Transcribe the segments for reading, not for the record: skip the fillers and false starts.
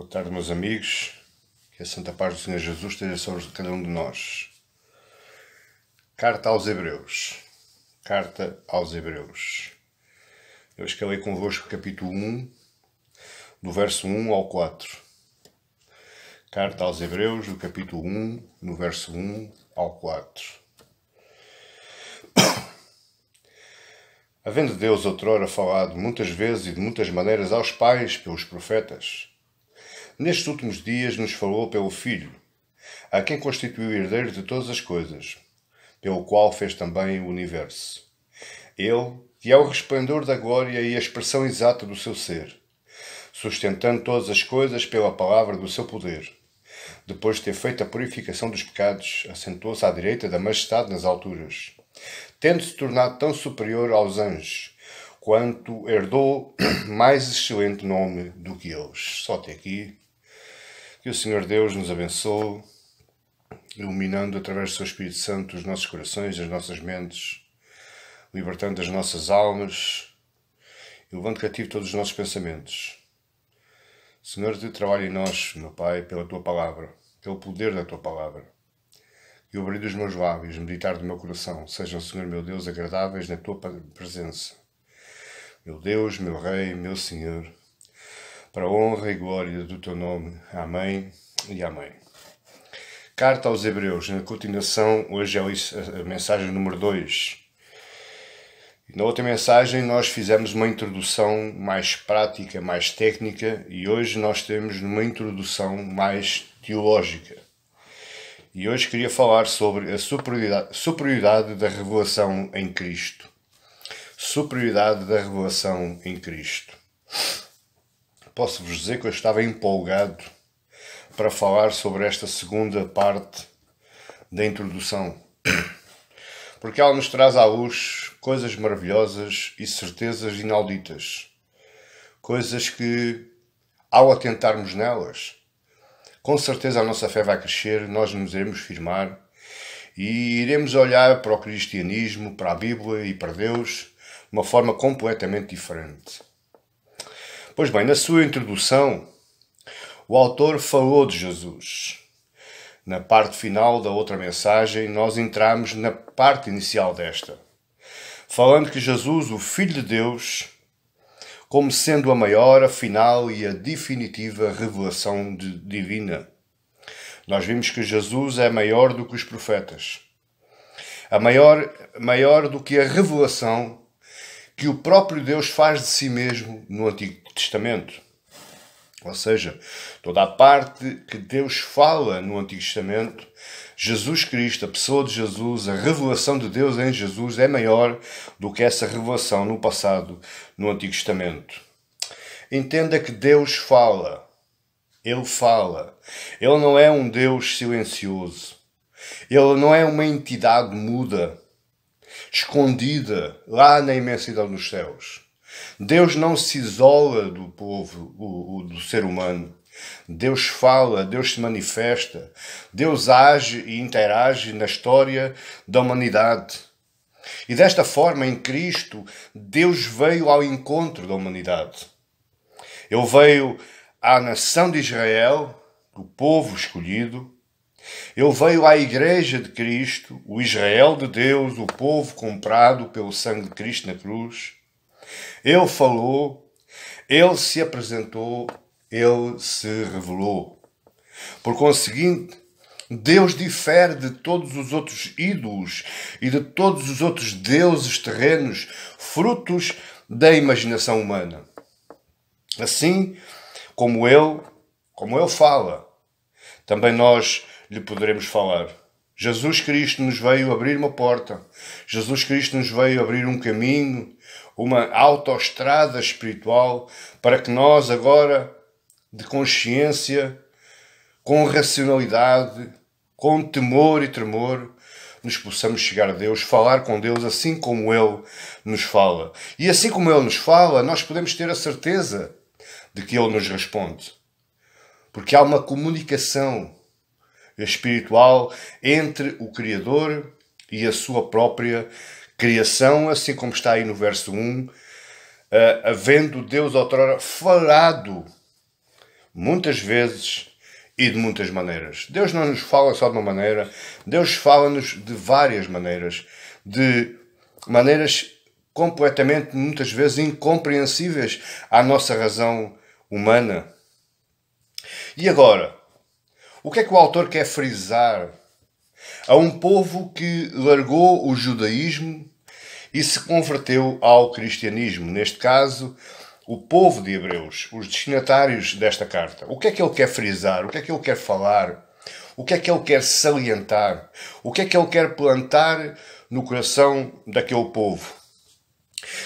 Boa tarde, meus amigos. Que a santa paz do Senhor Jesus esteja sobre cada um de nós. Carta aos Hebreus. Carta aos Hebreus. Eu escalei convosco o capítulo 1, do verso 1 ao 4. Carta aos Hebreus, do capítulo 1, no verso 1 ao 4. Havendo Deus outrora falado muitas vezes e de muitas maneiras aos pais pelos profetas, nestes últimos dias nos falou pelo Filho, a quem constituiu herdeiro de todas as coisas, pelo qual fez também o universo. Ele, que é o resplendor da glória e a expressão exata do seu ser, sustentando todas as coisas pela palavra do seu poder. Depois de ter feito a purificação dos pecados, assentou-se à direita da majestade nas alturas, tendo-se tornado tão superior aos anjos, quanto herdou mais excelente nome do que eles. Só até aqui. Que o Senhor Deus nos abençoe, iluminando através do seu Espírito Santo os nossos corações, as nossas mentes, libertando as nossas almas e levando cativo todos os nossos pensamentos. Senhor, te trabalha em nós, meu Pai, pela tua palavra, pelo poder da tua palavra. E o abrir dos meus lábios, meditar do meu coração, sejam, Senhor, meu Deus, agradáveis na tua presença. Meu Deus, meu Rei, meu Senhor, para a honra e glória do teu nome. Amém e amém. Carta aos Hebreus. Na continuação, hoje é a mensagem número 2. Na outra mensagem nós fizemos uma introdução mais prática, mais técnica, e hoje nós temos uma introdução mais teológica. E hoje queria falar sobre a superioridade da revelação em Cristo. Superioridade da revelação em Cristo. Posso-vos dizer que eu estava empolgado para falar sobre esta segunda parte da introdução, porque ela nos traz à luz coisas maravilhosas e certezas inauditas, coisas que, ao atentarmos nelas, com certeza a nossa fé vai crescer, nós nos iremos firmar e iremos olhar para o cristianismo, para a Bíblia e para Deus de uma forma completamente diferente. Pois bem, na sua introdução, o autor falou de Jesus. Na parte final da outra mensagem, nós entramos na parte inicial desta, falando que Jesus, o Filho de Deus, como sendo a maior, a final e a definitiva revelação divina. Nós vimos que Jesus é maior do que os profetas. Maior do que a revelação que o próprio Deus faz de si mesmo no Antigo Testamento. Ou seja, toda a parte que Deus fala no Antigo Testamento, Jesus Cristo, a pessoa de Jesus, a revelação de Deus em Jesus é maior do que essa revelação no passado, no Antigo Testamento. Entenda que Deus fala. Ele fala. Ele não é um Deus silencioso. Ele não é uma entidade muda, escondida lá na imensidão dos céus. Deus não se isola do povo, do ser humano. Deus fala, Deus se manifesta, Deus age e interage na história da humanidade. E desta forma, em Cristo, Deus veio ao encontro da humanidade. Ele veio à nação de Israel, do povo escolhido. Ele veio à Igreja de Cristo, o Israel de Deus, o povo comprado pelo sangue de Cristo na cruz. Ele falou, ele se apresentou, ele se revelou. Por conseguinte, Deus difere de todos os outros ídolos e de todos os outros deuses terrenos, frutos da imaginação humana. Assim como ele fala, também nós lhe poderemos falar. Jesus Cristo nos veio abrir uma porta. Jesus Cristo nos veio abrir um caminho, uma autoestrada espiritual, para que nós agora, de consciência, com racionalidade, com temor e tremor, nos possamos chegar a Deus, falar com Deus assim como Ele nos fala. E assim como Ele nos fala, nós podemos ter a certeza de que Ele nos responde. Porque há uma comunicação espiritual entre o Criador e a sua própria criação, assim como está aí no verso 1, havendo Deus outrora falado muitas vezes e de muitas maneiras. Deus não nos fala só de uma maneira, Deus fala-nos de várias maneiras, de maneiras completamente, muitas vezes, incompreensíveis à nossa razão humana. E agora, o que é que o autor quer frisar a um povo que largou o judaísmo e se converteu ao cristianismo? Neste caso, o povo de Hebreus, os destinatários desta carta. O que é que ele quer frisar? O que é que ele quer falar? O que é que ele quer salientar? O que é que ele quer plantar no coração daquele povo?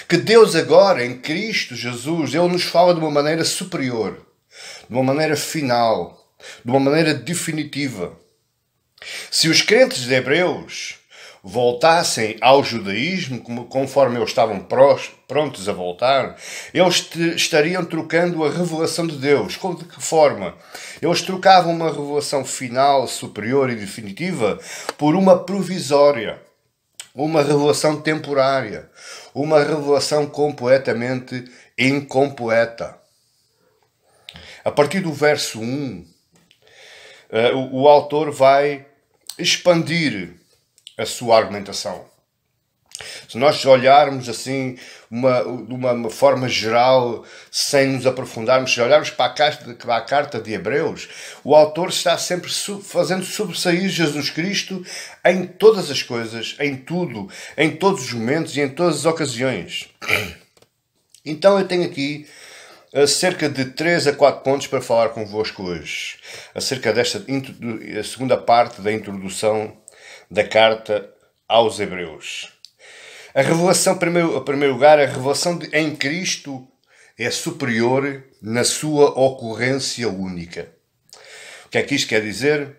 Que Deus agora, em Cristo Jesus, Ele nos fala de uma maneira superior, de uma maneira final, de uma maneira definitiva. Se os crentes de Hebreus voltassem ao judaísmo, conforme eles estavam prontos a voltar, eles estariam trocando a revelação de Deus. De que forma? Eles trocavam uma revelação final, superior e definitiva por uma provisória, uma revelação temporária, uma revelação completamente incompleta. A partir do verso 1, o autor vai expandir a sua argumentação. Se nós olharmos assim, de uma forma geral, sem nos aprofundarmos, se olharmos para a carta de Hebreus, o autor está sempre fazendo sobressair Jesus Cristo em todas as coisas, em tudo, em todos os momentos e em todas as ocasiões. Então eu tenho aqui cerca de 3 a 4 pontos para falar convosco hoje, acerca desta segunda parte da introdução da carta aos Hebreus. A revelação, em primeiro lugar, a revelação em Cristo é superior na sua ocorrência única. O que é que isto quer dizer?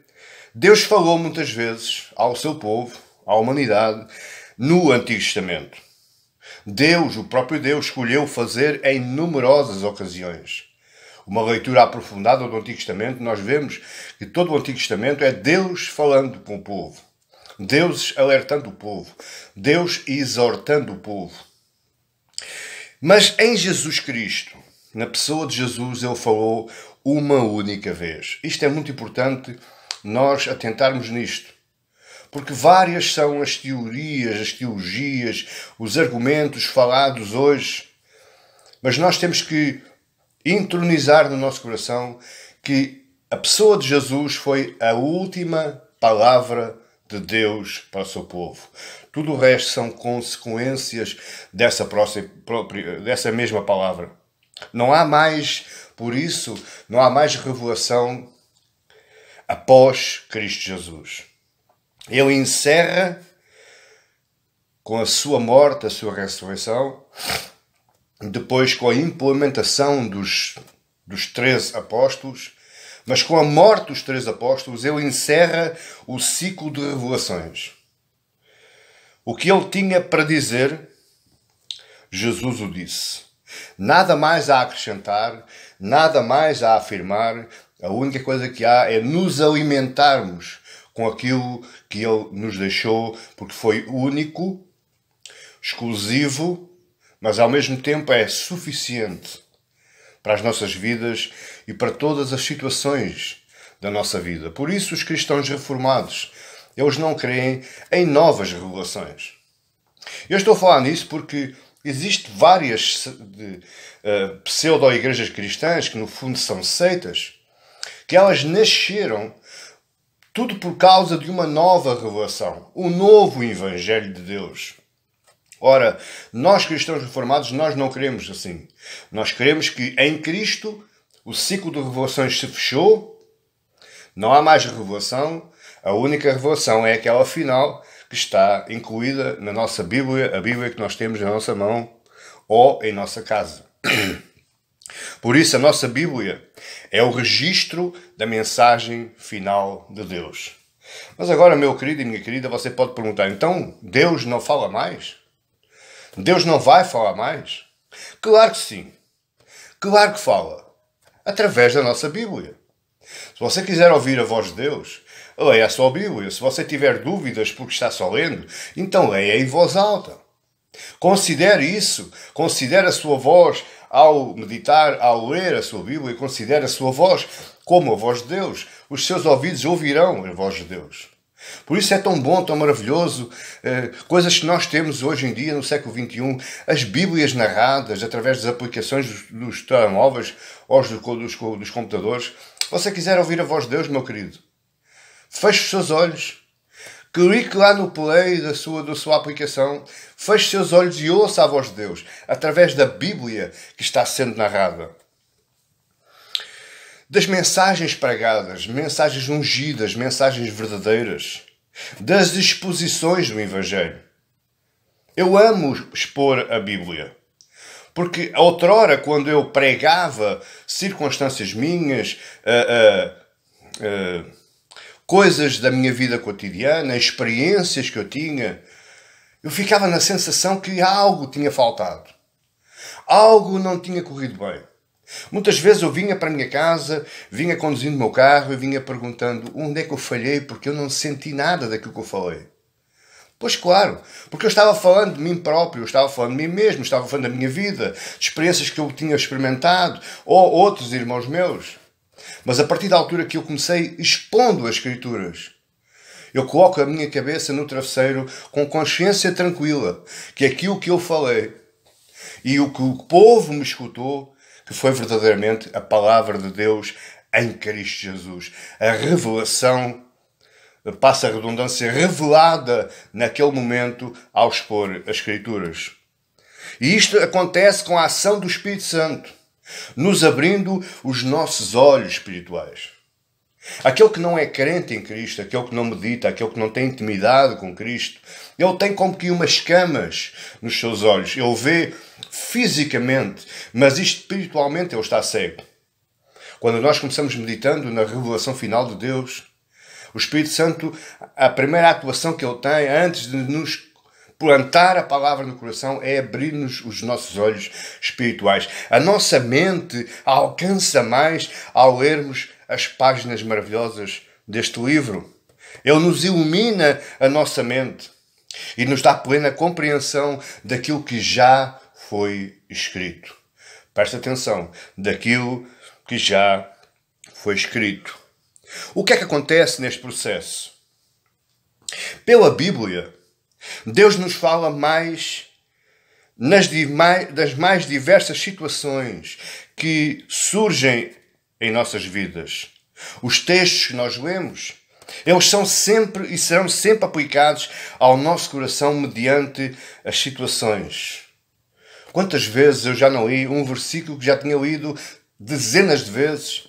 Deus falou muitas vezes ao seu povo, à humanidade, no Antigo Testamento. Deus, o próprio Deus, escolheu fazer em numerosas ocasiões. Uma leitura aprofundada do Antigo Testamento, nós vemos que todo o Antigo Testamento é Deus falando com o povo. Deus alertando o povo. Deus exortando o povo. Mas em Jesus Cristo, na pessoa de Jesus, Ele falou uma única vez. Isto é muito importante nós atentarmos nisto. Porque várias são as teorias, as teologias, os argumentos falados hoje. Mas nós temos que entronizar no nosso coração que a pessoa de Jesus foi a última palavra de Deus para o seu povo. Tudo o resto são consequências dessa mesma palavra. Não há mais, por isso, não há mais revelação após Cristo Jesus. Ele encerra com a sua morte, a sua ressurreição, depois com a implementação dos 13 apóstolos, mas com a morte dos 13 apóstolos, ele encerra o ciclo de revelações. O que ele tinha para dizer, Jesus o disse. Nada mais a acrescentar, nada mais a afirmar. A única coisa que há é nos alimentarmos com aquilo que ele nos deixou, porque foi único, exclusivo, mas ao mesmo tempo é suficiente para as nossas vidas e para todas as situações da nossa vida. Por isso os cristãos reformados, eles não creem em novas revelações. Eu estou a falar nisso porque existem várias pseudo-igrejas cristãs, que no fundo são seitas, que elas nasceram tudo por causa de uma nova revelação, um novo Evangelho de Deus. Ora, nós cristãos reformados, nós não queremos assim. Nós queremos que em Cristo o ciclo de revelações se fechou, não há mais revelação, a única revelação é aquela final que está incluída na nossa Bíblia, a Bíblia que nós temos na nossa mão ou em nossa casa. Por isso a nossa Bíblia é o registro da mensagem final de Deus. Mas agora, meu querido e minha querida, você pode perguntar, então Deus não fala mais? Deus não vai falar mais? Claro que sim. Claro que fala. Através da nossa Bíblia. Se você quiser ouvir a voz de Deus, leia a sua Bíblia. Se você tiver dúvidas porque está só lendo, então leia em voz alta. Considere isso. Considere a sua voz ao meditar, ao ler a sua Bíblia, considera a sua voz como a voz de Deus. Os seus ouvidos ouvirão a voz de Deus. Por isso é tão bom, tão maravilhoso, coisas que nós temos hoje em dia, no século XXI, as Bíblias narradas através das aplicações dos telemóveis ou dos computadores. Se você quiser ouvir a voz de Deus, meu querido, feche os seus olhos, clique lá no play da sua aplicação, feche os seus olhos e ouça a voz de Deus, através da Bíblia que está sendo narrada. Das mensagens pregadas, mensagens ungidas, mensagens verdadeiras, das exposições do Evangelho. Eu amo expor a Bíblia, porque outrora, quando eu pregava circunstâncias minhas, coisas da minha vida cotidiana, experiências que eu tinha, eu ficava na sensação que algo tinha faltado. Algo não tinha corrido bem. Muitas vezes eu vinha para a minha casa, vinha conduzindo o meu carro e vinha perguntando onde é que eu falhei, porque eu não senti nada daquilo que eu falei. Pois claro, porque eu estava falando de mim próprio, eu estava falando de mim mesmo, estava falando da minha vida, de experiências que eu tinha experimentado, ou outros irmãos meus. Mas a partir da altura que eu comecei expondo as Escrituras, eu coloco a minha cabeça no travesseiro com consciência tranquila, que aquilo que eu falei e o que o povo me escutou, que foi verdadeiramente a palavra de Deus em Cristo Jesus. A revelação, passa a redundância, revelada naquele momento ao expor as Escrituras. E isto acontece com a ação do Espírito Santo, nos abrindo os nossos olhos espirituais. Aquele que não é crente em Cristo, aquele que não medita, aquele que não tem intimidade com Cristo, ele tem como que umas escamas nos seus olhos. Ele vê fisicamente, mas espiritualmente ele está cego. Quando nós começamos meditando na revelação final de Deus, o Espírito Santo, a primeira atuação que ele tem antes de nos plantar a palavra no coração é abrir-nos os nossos olhos espirituais. A nossa mente alcança mais ao lermos as páginas maravilhosas deste livro. Ele nos ilumina a nossa mente e nos dá plena compreensão daquilo que já foi escrito. Presta atenção, daquilo que já foi escrito. O que é que acontece neste processo? Pela Bíblia, Deus nos fala mais das mais diversas situações que surgem em nossas vidas. Os textos que nós lemos, eles são sempre e serão sempre aplicados ao nosso coração mediante as situações. Quantas vezes eu já não li um versículo que já tinha lido dezenas de vezes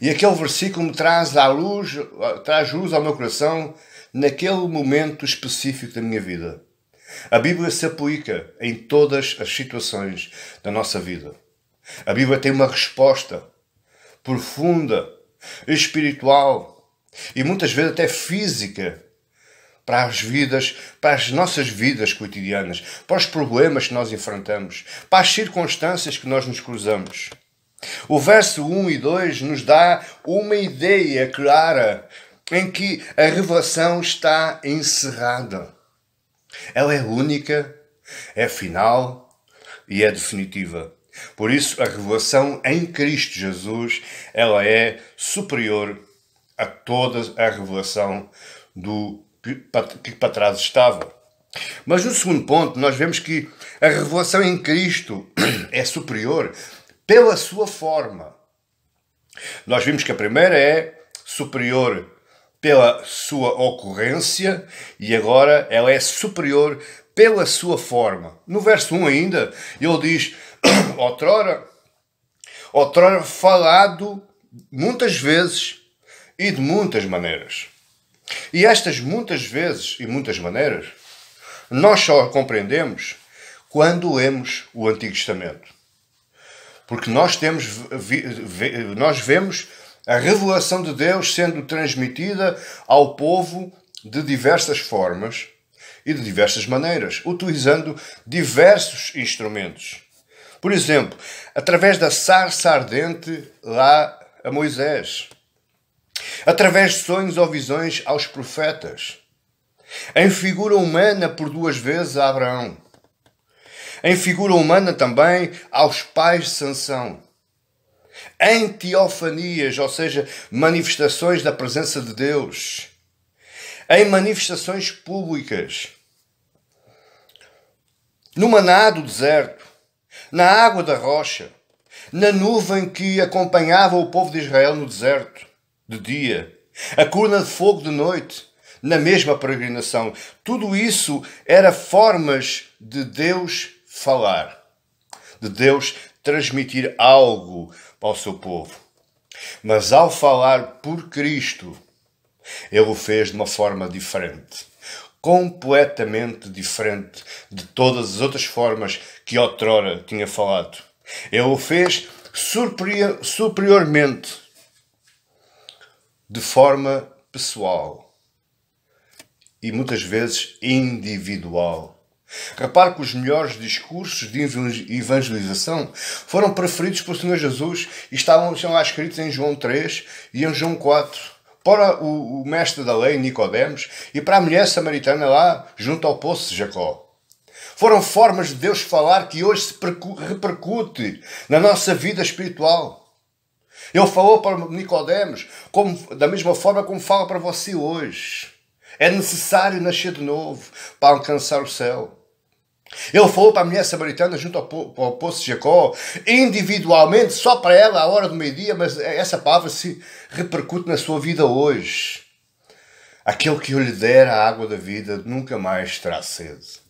e aquele versículo me traz luz ao meu coração naquele momento específico da minha vida. A Bíblia se aplica em todas as situações da nossa vida. A Bíblia tem uma resposta profunda, espiritual e muitas vezes até física para as nossas vidas cotidianas, para os problemas que nós enfrentamos, para as circunstâncias que nós nos cruzamos. O verso 1 e 2 nos dá uma ideia clara em que a revelação está encerrada. Ela é única, é final e é definitiva. Por isso, a revelação em Cristo Jesus, ela é superior a toda a revelação que para trás estava. Mas no segundo ponto, nós vemos que a revelação em Cristo é superior pela sua forma. Nós vimos que a primeira é superior pela sua ocorrência e agora ela é superior pela sua forma. No verso 1 ainda, ele diz, outrora falado muitas vezes e de muitas maneiras. E estas muitas vezes e muitas maneiras, nós só compreendemos quando lemos o Antigo Testamento. Porque nós vemos a revelação de Deus sendo transmitida ao povo de diversas formas e de diversas maneiras, utilizando diversos instrumentos. Por exemplo, através da sarça ardente lá a Moisés, através de sonhos ou visões aos profetas, em figura humana por 2 vezes a Abraão, Em figura humana também aos pais de Sansão. Em teofanias, ou seja, manifestações da presença de Deus. Em manifestações públicas. No maná do deserto. Na água da rocha. Na nuvem que acompanhava o povo de Israel no deserto, de dia. A coluna de fogo de noite, na mesma peregrinação. Tudo isso era formas de Deus falar. De Deus transmitir algo ao seu povo. Mas ao falar por Cristo, Ele o fez de uma forma diferente. Completamente diferente de todas as outras formas que outrora tinha falado. Ele o fez superiormente, de forma pessoal e muitas vezes individual. Repare que os melhores discursos de evangelização foram preferidos pelo Senhor Jesus e estão lá escritos em João 3 e em João 4. Para o mestre da lei, Nicodemos, e para a mulher samaritana lá, junto ao poço de Jacó. Foram formas de Deus falar que hoje se repercute na nossa vida espiritual. Ele falou para Nicodemos da mesma forma como fala para você hoje. É necessário nascer de novo para alcançar o céu. Ele falou para a mulher samaritana junto ao poço de Jacó, individualmente, só para ela, à hora do meio-dia, mas essa palavra se repercute na sua vida hoje. Aquele que eu lhe der a água da vida nunca mais terá sede.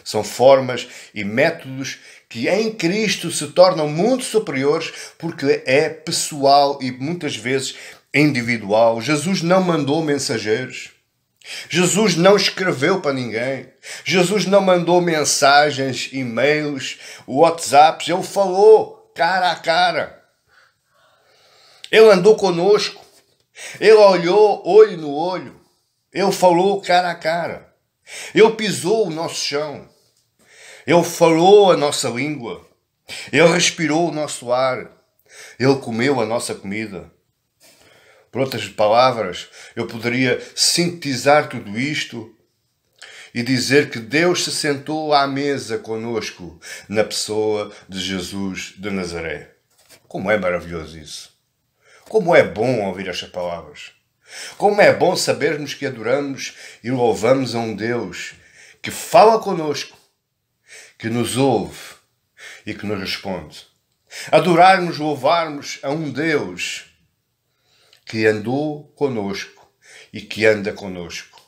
São formas e métodos que em Cristo se tornam muito superiores porque é pessoal e muitas vezes individual. Jesus não mandou mensageiros. Jesus não escreveu para ninguém. Jesus não mandou mensagens, e-mails, WhatsApps. Ele falou cara a cara. Ele andou conosco. Ele olhou olho no olho. Ele falou cara a cara. Ele pisou o nosso chão. Ele falou a nossa língua. Ele respirou o nosso ar. Ele comeu a nossa comida. Por outras palavras, eu poderia sintetizar tudo isto e dizer que Deus se sentou à mesa conosco na pessoa de Jesus de Nazaré. Como é maravilhoso isso! Como é bom ouvir estas palavras! Como é bom sabermos que adoramos e louvamos a um Deus que fala conosco, que nos ouve e que nos responde. Adorarmos, louvarmos a um Deus que andou conosco e que anda conosco.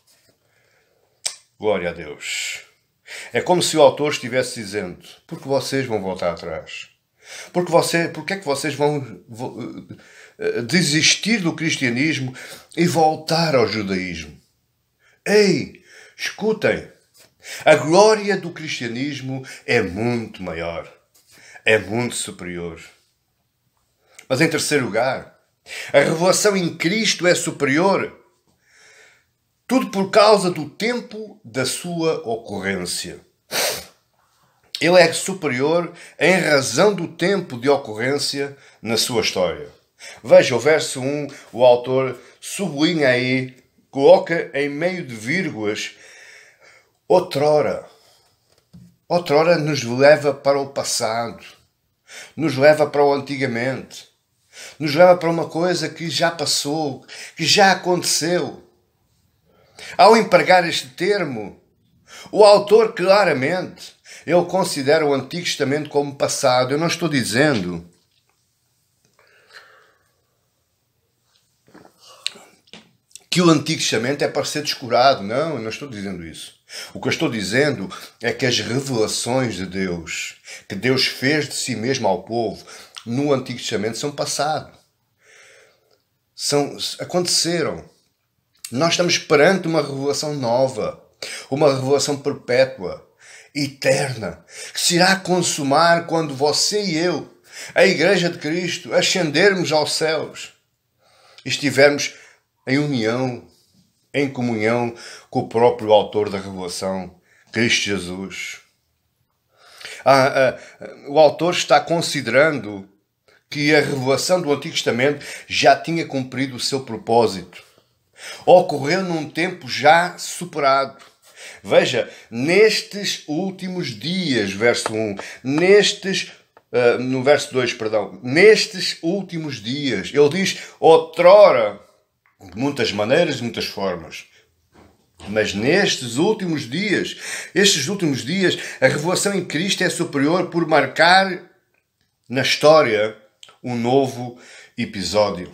Glória a Deus. É como se o autor estivesse dizendo, porque vocês vão voltar atrás? Porque é que vocês vão desistir do cristianismo e voltar ao judaísmo? Ei, escutem, a glória do cristianismo é muito maior, é muito superior. Mas em terceiro lugar, a revelação em Cristo é superior. Tudo por causa do tempo da sua ocorrência. Ele é superior em razão do tempo de ocorrência na sua história. Veja o verso 1, o autor sublinha aí, coloca em meio de vírgulas, outrora. Outrora nos leva para o passado, nos leva para o antigamente. Nos leva para uma coisa que já passou, que já aconteceu. Ao empregar este termo, o autor claramente, ele considera o Antigo Testamento como passado. Eu não estou dizendo que o Antigo Testamento é para ser descurado. Não, eu não estou dizendo isso. O que eu estou dizendo é que as revelações de Deus, que Deus fez de si mesmo ao povo, no Antigo Testamento são passado. Aconteceram. Nós estamos perante uma revelação nova, uma revelação perpétua, eterna, que se irá consumar quando você e eu, a Igreja de Cristo, ascendermos aos céus e estivermos em união, em comunhão com o próprio autor da revelação, Cristo Jesus. O autor está considerando que a revelação do Antigo Testamento já tinha cumprido o seu propósito. Ocorreu num tempo já superado. Veja, nestes últimos dias, verso 1, no verso 2, perdão, nestes últimos dias, ele diz outrora, de muitas maneiras, de muitas formas. Mas nestes últimos dias, a revelação em Cristo é superior por marcar na história um novo episódio.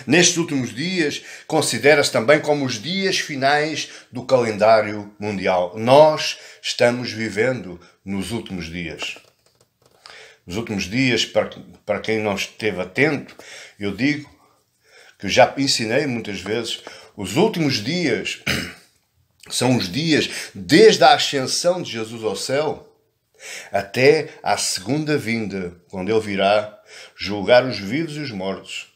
Nestes últimos dias, considera-se também como os dias finais do calendário mundial. Nós estamos vivendo nos últimos dias. Nos últimos dias, para quem não esteve atento, eu digo que eu já ensinei muitas vezes, os últimos dias são os dias desde a ascensão de Jesus ao céu até à segunda vinda, quando ele virá julgar os vivos e os mortos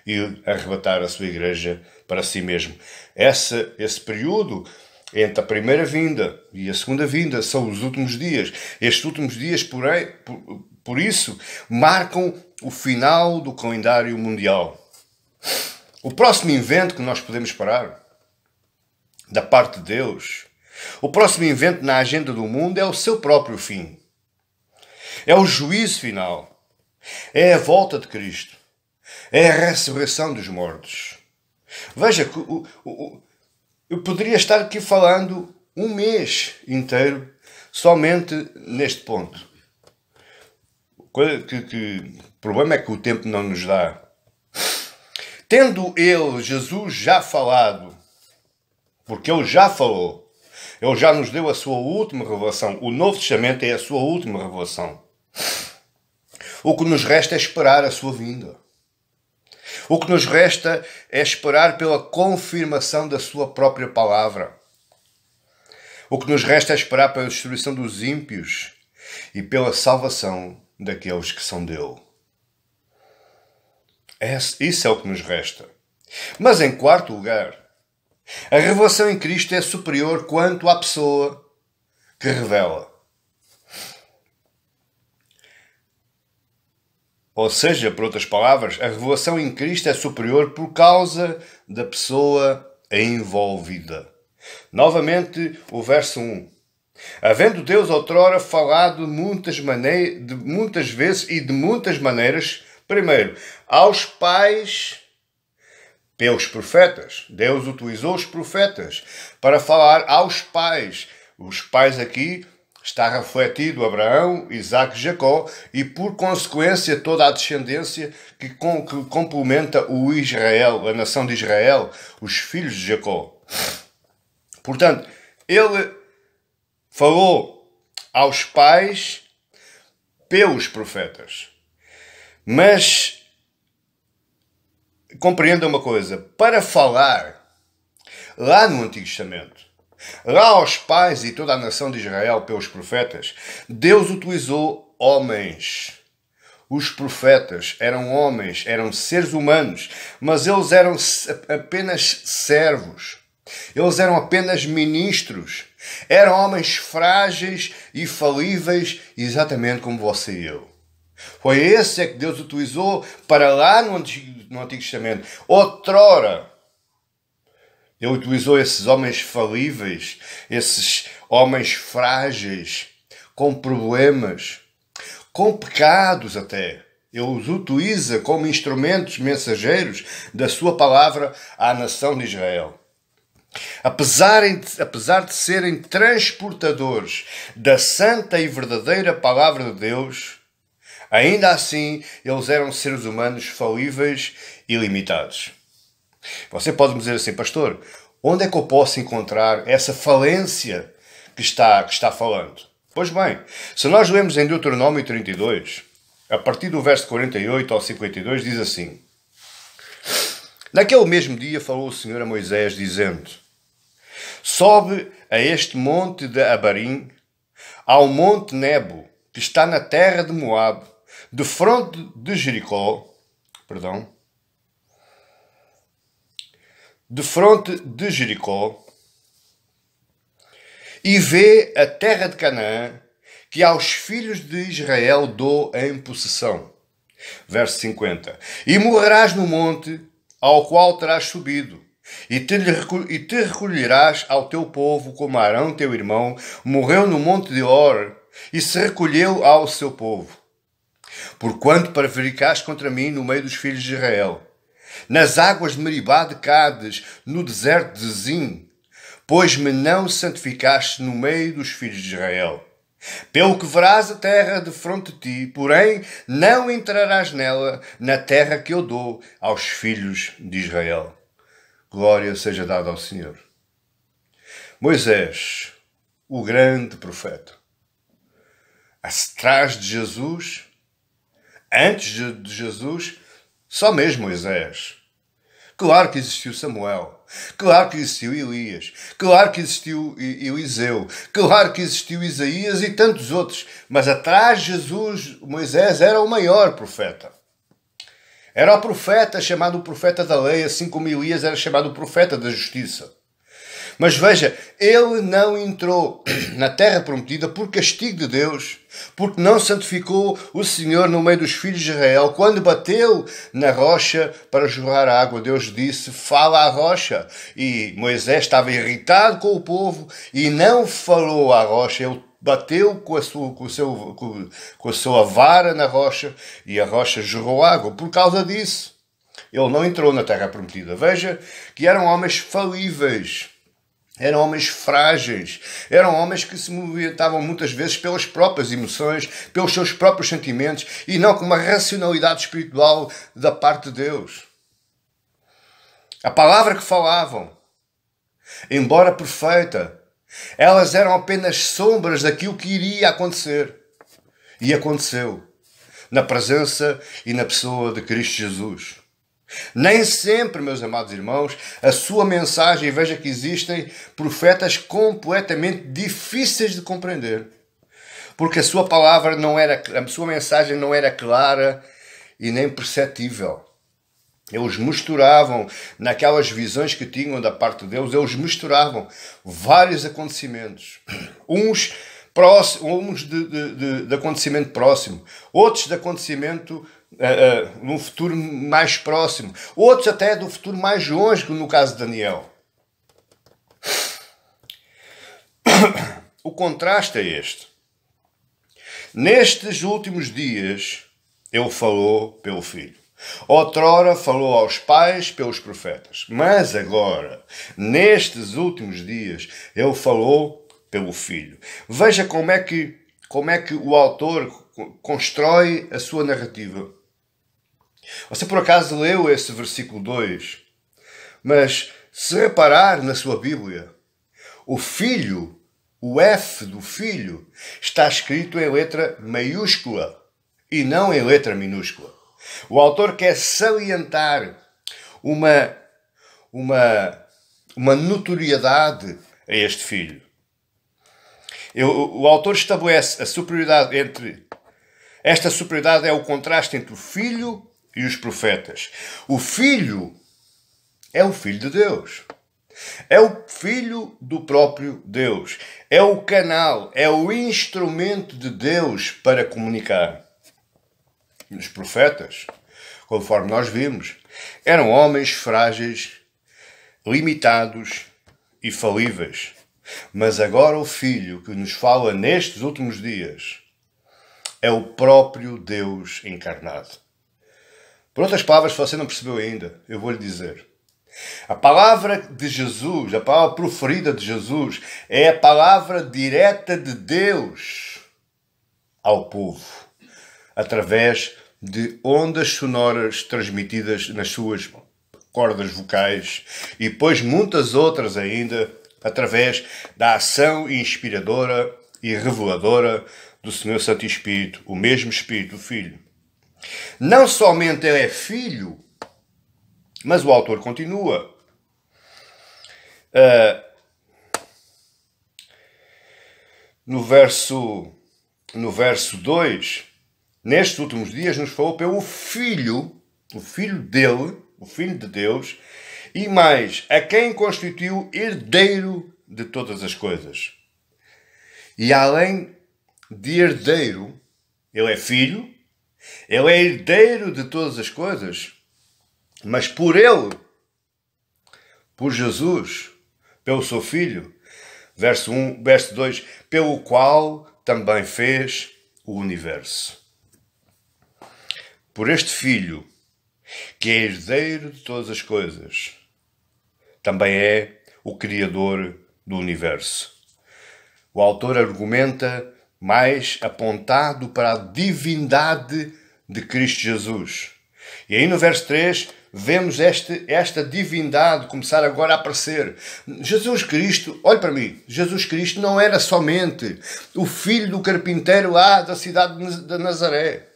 e arrebatar a sua igreja para si mesmo. Esse período entre a primeira vinda e a segunda vinda são os últimos dias. Estes últimos dias, por isso, marcam o final do calendário mundial. O próximo evento que nós podemos esperar da parte de Deus, o próximo evento na agenda do mundo é o seu próprio fim. É o juízo final. É a volta de Cristo. É a ressurreição dos mortos. Veja que eu poderia estar aqui falando um mês inteiro somente neste ponto. O problema é que o tempo não nos dá. Tendo ele, Jesus, já falado, porque ele já falou, ele já nos deu a sua última revelação, o Novo Testamento é a sua última revelação. O que nos resta é esperar a sua vinda. O que nos resta é esperar pela confirmação da sua própria palavra. O que nos resta é esperar pela destruição dos ímpios e pela salvação daqueles que são dele. Isso é o que nos resta. Mas em quarto lugar, a revelação em Cristo é superior quanto à pessoa que revela. Ou seja, por outras palavras, a revelação em Cristo é superior por causa da pessoa envolvida. Novamente, o verso 1. Havendo Deus outrora falado de muitas vezes e de muitas maneiras, primeiro, aos pais pelos profetas. Deus utilizou os profetas para falar aos pais. Os pais aqui está refletido Abraão, Isaac e Jacó e, por consequência, toda a descendência que complementa o Israel, a nação de Israel, os filhos de Jacó. Portanto, ele falou aos pais pelos profetas. Mas compreenda uma coisa, para falar lá no Antigo Testamento, lá aos pais e toda a nação de Israel pelos profetas, Deus utilizou homens. Os profetas eram homens, eram seres humanos, mas eles eram apenas servos. Eles eram apenas ministros. Eram homens frágeis e falíveis, exatamente como você e eu. Foi esse que Deus utilizou para lá no Antigo Testamento. Outrora, Ele utilizou esses homens falíveis, esses homens frágeis, com problemas, com pecados até. Ele os utiliza como instrumentos mensageiros da sua palavra à nação de Israel. Apesar de serem transportadores da santa e verdadeira palavra de Deus, ainda assim eles eram seres humanos falíveis e limitados. Você pode me dizer assim, pastor, onde é que eu posso encontrar essa falência que está falando? Pois bem, se nós lemos em Deuteronômio 32, a partir do verso 48 ao 52, diz assim: Naquele mesmo dia falou o Senhor a Moisés, dizendo: Sobe a este monte de Abarim, ao monte Nebo, que está na terra de Moabe, defronte de Jericó, e vê a terra de Canaã, que aos filhos de Israel dou em possessão. Verso 50. E morrerás no monte ao qual terás subido, e te recolherás ao teu povo, como Arão, teu irmão, morreu no monte de Hor, e se recolheu ao seu povo. Porquanto prevaricaste contra mim no meio dos filhos de Israel, nas águas de Meribá de Cádiz, no deserto de Zim, pois me não santificaste no meio dos filhos de Israel. Pelo que verás a terra de fronte de ti, porém não entrarás nela, na terra que eu dou aos filhos de Israel. Glória seja dada ao Senhor. Moisés, o grande profeta, atrás de Jesus, antes de Jesus, só mesmo Moisés. Claro que existiu Samuel, claro que existiu Elias, claro que existiu Eliseu, claro que existiu Isaías e tantos outros, mas atrás de Jesus, Moisés era o maior profeta. Era o profeta chamado o profeta da lei, assim como Elias era chamado o profeta da justiça. Mas veja, ele não entrou na terra prometida por castigo de Deus, porque não santificou o Senhor no meio dos filhos de Israel. Quando bateu na rocha para jorrar a água, Deus disse, fala à rocha. E Moisés estava irritado com o povo e não falou à rocha. Ele bateu com a sua vara na rocha e a rocha jorrou água. Por causa disso, ele não entrou na terra prometida. Veja que eram homens falíveis. Eram homens frágeis, eram homens que se movimentavam muitas vezes pelas próprias emoções, pelos seus próprios sentimentos e não com uma racionalidade espiritual da parte de Deus. A palavra que falavam, embora perfeita, elas eram apenas sombras daquilo que iria acontecer. E aconteceu, na presença e na pessoa de Cristo Jesus. Nem sempre, meus amados irmãos, a sua mensagem, veja que existem profetas completamente difíceis de compreender. Porque a sua palavra a sua mensagem não era clara e nem perceptível. Eles misturavam, naquelas visões que tinham da parte de Deus, eles misturavam vários acontecimentos. Uns de acontecimento próximo, outros de acontecimento num futuro mais próximo, outros até do futuro mais longe, como no caso de Daniel. O contraste é este. Nestes últimos dias, ele falou pelo Filho. Outrora falou aos pais pelos profetas, mas agora, nestes últimos dias, ele falou pelo Filho. Veja como é que o autor constrói a sua narrativa. Você por acaso leu esse versículo 2? Mas se reparar na sua Bíblia, o Filho, o F do Filho, está escrito em letra maiúscula e não em letra minúscula. O autor quer salientar uma notoriedade a este Filho. O autor estabelece a superioridade entre... Esta superioridade é o contraste entre o Filho e os profetas. O Filho é o Filho de Deus. É o Filho do próprio Deus. É o canal, é o instrumento de Deus para comunicar. Os profetas, conforme nós vimos, eram homens frágeis, limitados e falíveis. Mas agora o Filho que nos fala nestes últimos dias é o próprio Deus encarnado. Por outras palavras, se você não percebeu ainda, eu vou lhe dizer. A palavra de Jesus, a palavra proferida de Jesus, é a palavra direta de Deus ao povo, através de ondas sonoras transmitidas nas suas cordas vocais e depois muitas outras ainda, através da ação inspiradora e reveladora do Senhor Santo Espírito, o mesmo Espírito, o Filho. Não somente ele é filho, mas o autor continua. No verso 2, nestes últimos dias nos falou pelo Filho, o Filho dele, o Filho de Deus, e mais, a quem constituiu herdeiro de todas as coisas. E além de herdeiro, ele é filho, ele é herdeiro de todas as coisas, mas por ele por Jesus, pelo seu Filho. Verso 1, verso 2, pelo qual também fez o universo. Por este Filho, que é herdeiro de todas as coisas, também é o Criador do universo. O autor argumenta mais apontado para a divindade de Cristo Jesus. E aí no verso 3 vemos esta divindade começar agora a aparecer. Jesus Cristo, olhe para mim, Jesus Cristo não era somente o filho do carpinteiro lá da cidade de Nazaré.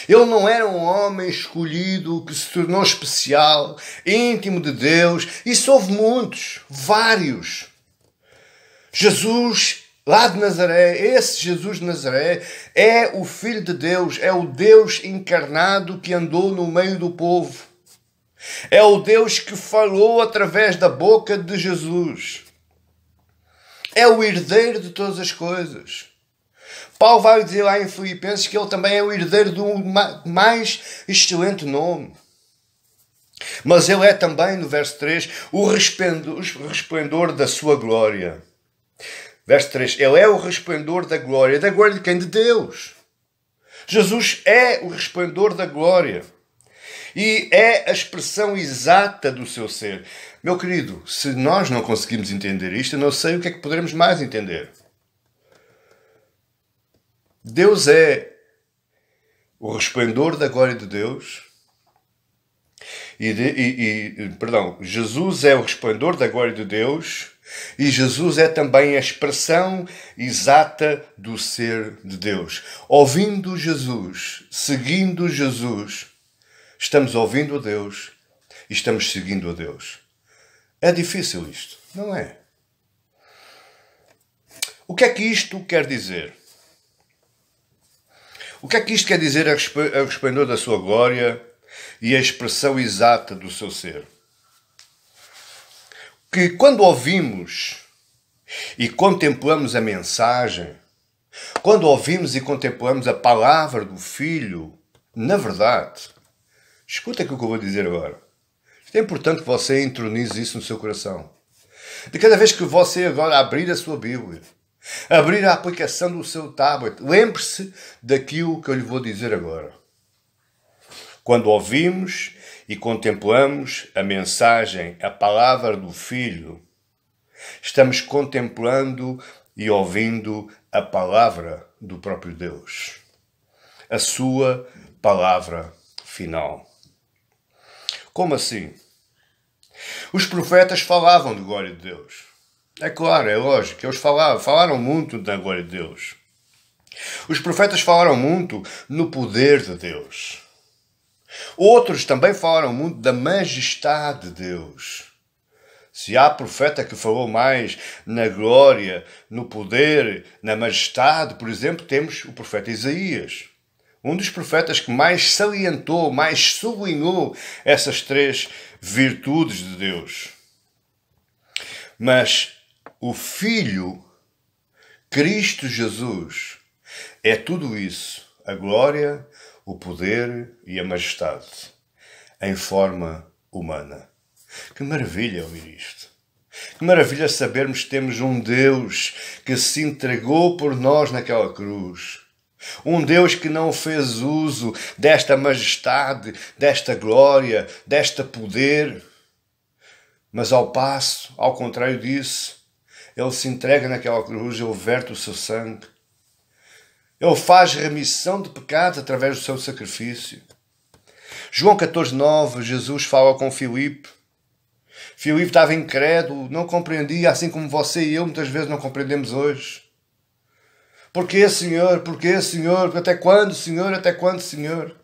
Ele não era um homem escolhido que se tornou especial, íntimo de Deus. Isso houve muitos, vários. Jesus lá de Nazaré, esse Jesus de Nazaré, é o Filho de Deus, é o Deus encarnado que andou no meio do povo. É o Deus que falou através da boca de Jesus. É o herdeiro de todas as coisas. Paulo vai dizer lá em Filipenses que ele também é o herdeiro do mais excelente nome. Mas ele é também, no verso 3, o resplendor da sua glória. Verso 3, ele é o resplendor da glória. Da glória de quem? De Deus. Jesus é o resplendor da glória. E é a expressão exata do seu ser. Meu querido, se nós não conseguimos entender isto, eu não sei o que é que poderemos mais entender. Deus é o resplendor da glória de Deus. Jesus é o resplendor da glória de Deus. E Jesus é também a expressão exata do ser de Deus. Ouvindo Jesus, seguindo Jesus, estamos ouvindo a Deus e estamos seguindo a Deus. É difícil isto, não é? O que é que isto quer dizer? O que é que isto quer dizer a resplendor da sua glória e a expressão exata do seu ser? Que quando ouvimos e contemplamos a mensagem, quando ouvimos e contemplamos a palavra do Filho, na verdade, escuta aquilo que eu vou dizer agora. É importante que você entronize isso no seu coração. De cada vez que você agora abrir a sua Bíblia, abrir a aplicação do seu tablet, lembre-se daquilo que eu lhe vou dizer agora. Quando ouvimos e contemplamos a mensagem, a palavra do Filho, estamos contemplando e ouvindo a palavra do próprio Deus. A sua palavra final. Como assim? Os profetas falavam de glória de Deus. É claro, é lógico, eles falaram muito da glória de Deus. Os profetas falaram muito no poder de Deus. Outros também falaram muito da majestade de Deus. Se há profeta que falou mais na glória, no poder, na majestade, por exemplo, temos o profeta Isaías. Um dos profetas que mais salientou, mais sublinhou essas três virtudes de Deus. Mas o Filho, Cristo Jesus, é tudo isso. A glória, o poder e a majestade, em forma humana. Que maravilha ouvir isto. Que maravilha sabermos que temos um Deus que se entregou por nós naquela cruz. Um Deus que não fez uso desta majestade, desta glória, desta poder. Mas ao passo, ao contrário disso, Ele se entrega naquela cruz, Ele verte o seu sangue. Ele faz remissão de pecados através do seu sacrifício. João 14:9, Jesus fala com Filipe. Filipe estava incrédulo, não compreendia, assim como você e eu muitas vezes não compreendemos hoje. Porquê, Senhor? Porquê, Senhor? Até quando, Senhor? Até quando, Senhor?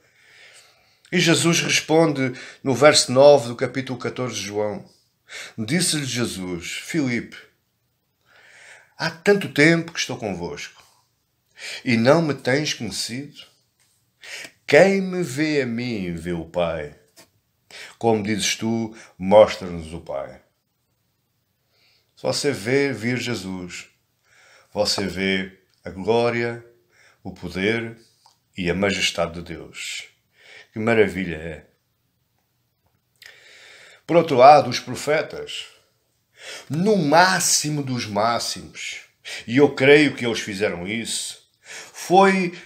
E Jesus responde no verso 9 do capítulo 14 de João. Disse-lhe Jesus: Filipe, há tanto tempo que estou convosco e não me tens conhecido? Quem me vê a mim, vê o Pai. Como dizes tu, mostra-nos o Pai. Se você vir Jesus, você vê a glória, o poder e a majestade de Deus. Que maravilha é! Por outro lado, os profetas, no máximo dos máximos, e eu creio que eles fizeram isso, foi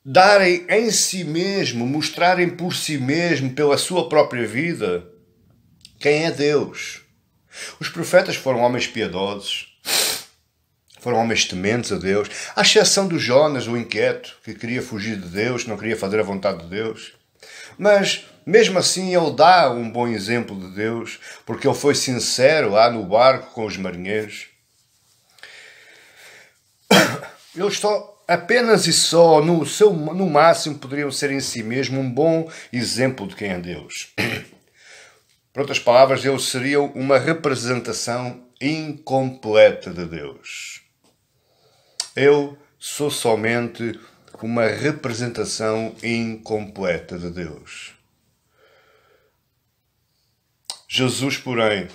darem em si mesmo, mostrarem por si mesmo, pela sua própria vida, quem é Deus. Os profetas foram homens piedosos, foram homens tementes a Deus, à exceção do Jonas, o inquieto, que queria fugir de Deus, não queria fazer a vontade de Deus. Mas, mesmo assim, ele dá um bom exemplo de Deus, porque ele foi sincero lá no barco com os marinheiros. Eles só, apenas e só, no máximo, poderiam ser em si mesmo um bom exemplo de quem é Deus. Por outras palavras, eles seriam uma representação incompleta de Deus. Eu sou somente uma representação incompleta de Deus. Jesus, porém,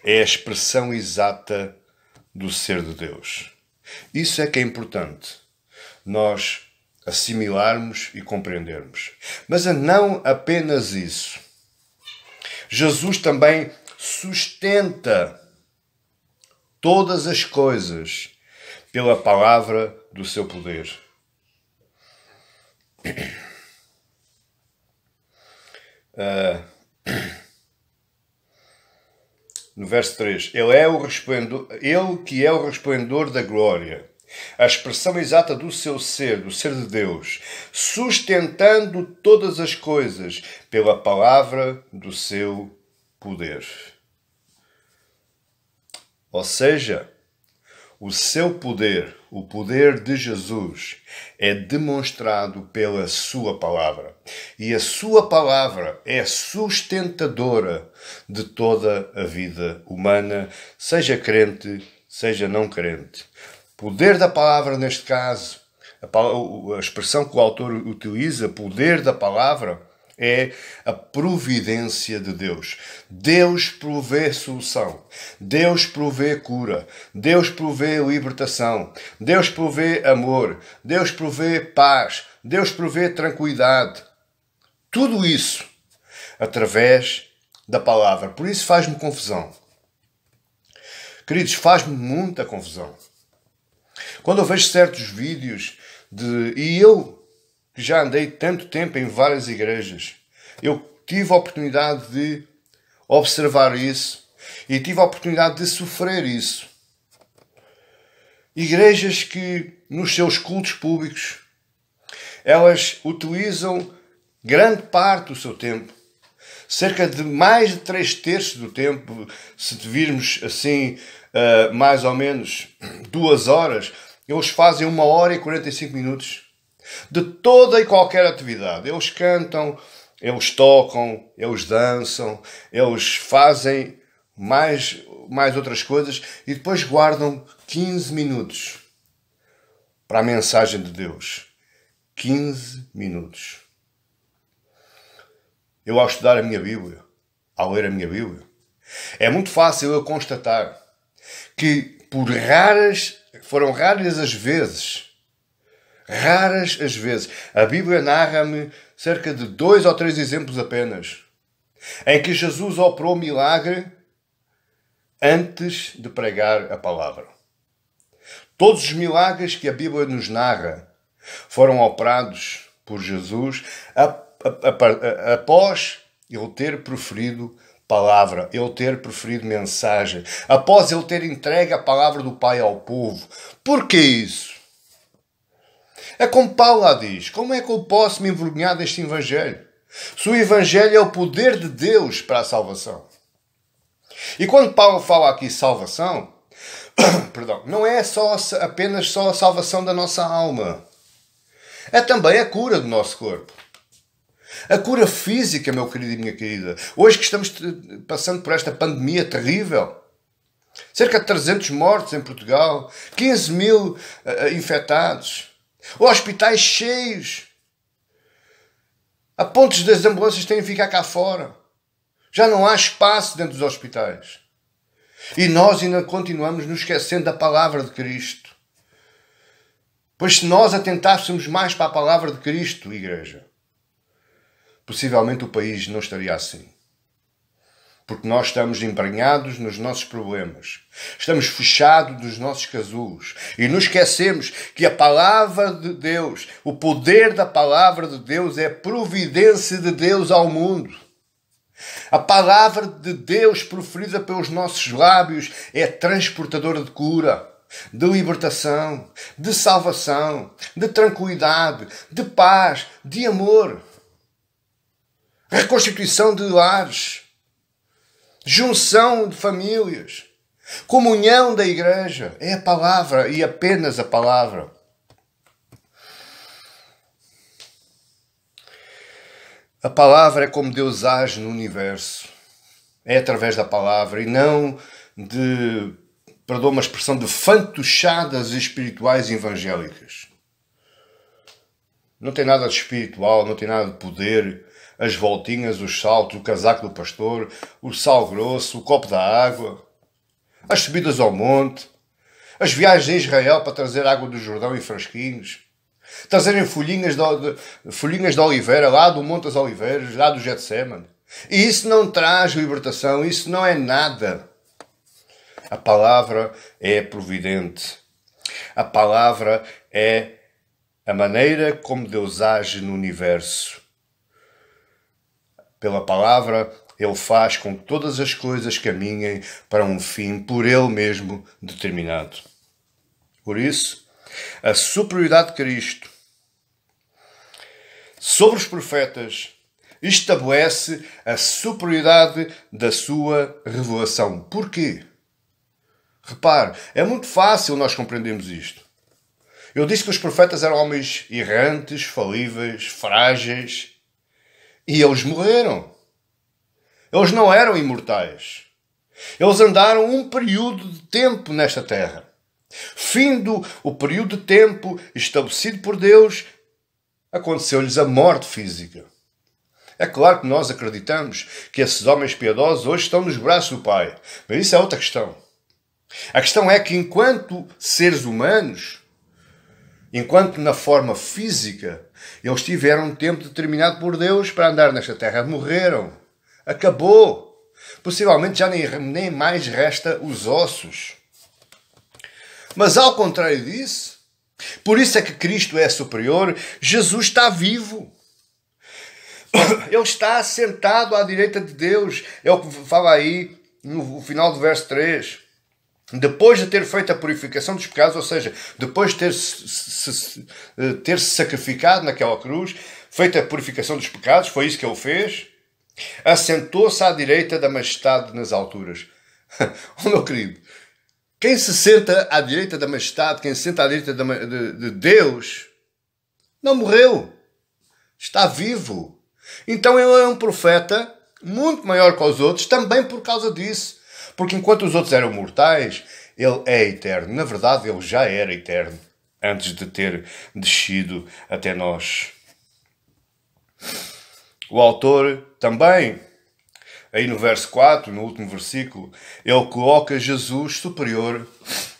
é a expressão exata do ser de Deus. Isso é que é importante nós assimilarmos e compreendermos. Mas não apenas isso. Jesus também sustenta todas as coisas pela palavra do seu poder. No verso 3, Ele que é o resplendor da glória, a expressão exata do seu ser, do ser de Deus, sustentando todas as coisas pela palavra do seu poder. Ou seja, o seu poder, o poder de Jesus, é demonstrado pela sua palavra. E a sua palavra é sustentadora de toda a vida humana, seja crente, seja não crente. Poder da palavra, neste caso, a expressão que o autor utiliza, poder da palavra, é a providência de Deus. Deus provê solução. Deus provê cura. Deus provê libertação. Deus provê amor. Deus provê paz. Deus provê tranquilidade. Tudo isso através da palavra. Por isso faz-me confusão. Queridos, faz-me muita confusão. Quando eu vejo certos vídeos e eu que já andei tanto tempo em várias igrejas, eu tive a oportunidade de observar isso e tive a oportunidade de sofrer isso. Igrejas que, nos seus cultos públicos, elas utilizam grande parte do seu tempo, cerca de mais de 3/3 do tempo, se virmos assim, mais ou menos 2 horas, eles fazem 1 hora e 45 minutos de toda e qualquer atividade. Eles cantam, eles tocam, eles dançam, eles fazem mais outras coisas e depois guardam 15 minutos para a mensagem de Deus. 15 minutos. Eu, ao estudar a minha Bíblia, ao ler a minha Bíblia, é muito fácil eu constatar que foram raras as vezes, a Bíblia narra-me cerca de 2 ou 3 exemplos apenas, em que Jesus operou milagre antes de pregar a palavra. Todos os milagres que a Bíblia nos narra foram operados por Jesus após ele ter proferido palavra, ele ter proferido mensagem, após ele ter entregue a palavra do Pai ao povo. Por que isso? É como Paulo lá diz: como é que eu posso me envergonhar deste Evangelho? Se o Evangelho é o poder de Deus para a salvação. E quando Paulo fala aqui salvação, perdão, não é apenas a salvação da nossa alma. É também a cura do nosso corpo. A cura física, meu querido e minha querida. Hoje que estamos passando por esta pandemia terrível, cerca de 300 mortos em Portugal, 15 mil infectados, hospitais cheios, a pontos das ambulâncias têm que ficar cá fora. Já não há espaço dentro dos hospitais. E nós ainda continuamos nos esquecendo da palavra de Cristo. Pois se nós atentássemos mais para a palavra de Cristo, igreja, possivelmente o país não estaria assim. Porque nós estamos embranhados nos nossos problemas. Estamos fechados nos nossos casulos. E nos esquecemos que a palavra de Deus, o poder da palavra de Deus é providência de Deus ao mundo. A palavra de Deus proferida pelos nossos lábios é transportadora de cura, de libertação, de salvação, de tranquilidade, de paz, de amor. Reconstituição de lares. Junção de famílias, comunhão da igreja, é a palavra e apenas a palavra. A palavra é como Deus age no universo. É através da palavra e não de, perdoa uma expressão, de fantochadas espirituais evangélicas. Não tem nada de espiritual, não tem nada de poder. As voltinhas, os saltos, o casaco do pastor, o sal grosso, o copo da água, as subidas ao monte, as viagens a Israel para trazer água do Jordão em frasquinhos, trazerem folhinhas de oliveira lá do Monte das Oliveiras, lá do Getsemane. E isso não traz libertação, isso não é nada. A palavra é providente. A palavra é a maneira como Deus age no universo. Pela palavra, Ele faz com que todas as coisas caminhem para um fim por Ele mesmo determinado. Por isso, a superioridade de Cristo sobre os profetas estabelece a superioridade da sua revelação. Porquê? Repare, é muito fácil nós compreendermos isto. Eu disse que os profetas eram homens errantes, falíveis, frágeis. E eles morreram. Eles não eram imortais. Eles andaram um período de tempo nesta terra. Findo o período de tempo estabelecido por Deus, aconteceu-lhes a morte física. É claro que nós acreditamos que esses homens piedosos hoje estão nos braços do Pai. Mas isso é outra questão. A questão é que enquanto seres humanos, enquanto na forma física, eles tiveram um tempo determinado por Deus para andar nesta terra. Morreram. Acabou. Possivelmente já nem mais resta os ossos. Mas ao contrário disso, por isso é que Cristo é superior, Jesus está vivo. Ele está sentado à direita de Deus. É o que fala aí no final do verso 3. Depois de ter feito a purificação dos pecados, ou seja, depois de ter-se sacrificado naquela cruz, feita a purificação dos pecados, foi isso que ele fez, assentou-se à direita da majestade nas alturas. Oh, meu querido, quem se senta à direita da majestade, quem se senta à direita de Deus, não morreu, está vivo. Então ele é um profeta muito maior que os outros, também por causa disso. Porque enquanto os outros eram mortais, ele é eterno. Na verdade, ele já era eterno antes de ter descido até nós. O autor também, aí no verso 4, no último versículo, ele coloca Jesus superior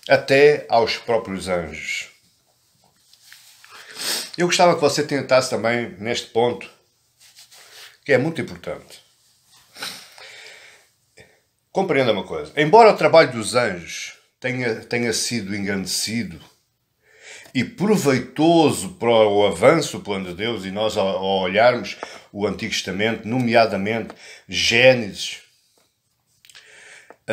até aos próprios anjos. Eu gostava que você tentasse também neste ponto, que é muito importante. Compreenda uma coisa. Embora o trabalho dos anjos tenha sido engrandecido e proveitoso para o avanço do plano de Deus, e nós ao olharmos o Antigo Testamento, nomeadamente Gênesis,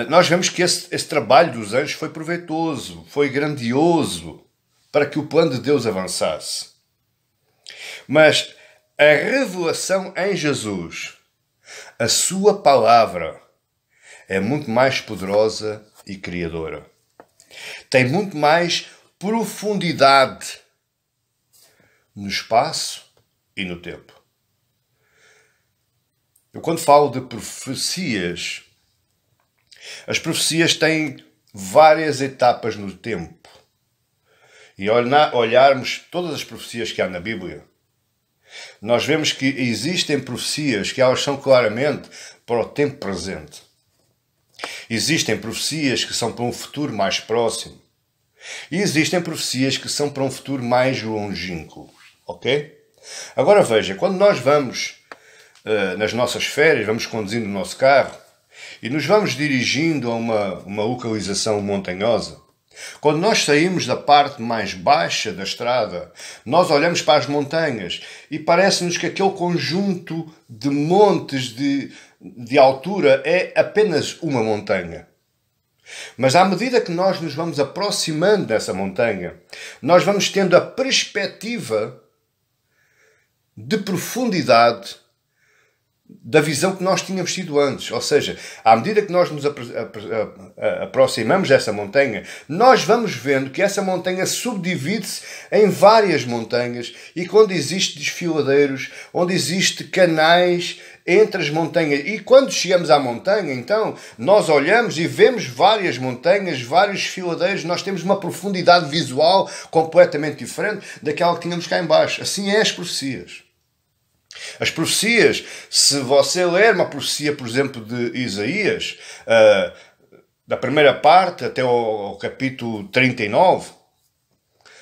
nós vemos que esse trabalho dos anjos foi proveitoso, foi grandioso para que o plano de Deus avançasse. Mas a revelação em Jesus, a sua palavra, é muito mais poderosa e criadora. Tem muito mais profundidade no espaço e no tempo. Eu quando falo de profecias, as profecias têm várias etapas no tempo. E olharmos todas as profecias que há na Bíblia, nós vemos que existem profecias que elas são claramente para o tempo presente. Existem profecias que são para um futuro mais próximo. E existem profecias que são para um futuro mais longínquo. Ok? Agora veja, quando nós vamos nas nossas férias, vamos conduzindo o nosso carro e nos vamos dirigindo a uma localização montanhosa. Quando nós saímos da parte mais baixa da estrada, nós olhamos para as montanhas e parece-nos que aquele conjunto de montes de altura é apenas uma montanha. Mas à medida que nós nos vamos aproximando dessa montanha, nós vamos tendo a perspectiva de profundidade da visão que nós tínhamos tido antes. Ou seja, à medida que nós nos aproximamos dessa montanha, nós vamos vendo que essa montanha subdivide-se em várias montanhas e quando existem desfiladeiros, onde existem canais entre as montanhas. E quando chegamos à montanha, então, nós olhamos e vemos várias montanhas, vários desfiladeiros, nós temos uma profundidade visual completamente diferente daquela que tínhamos cá em baixo. Assim é as profecias. As profecias, se você ler uma profecia, por exemplo, de Isaías, da primeira parte até ao capítulo 39,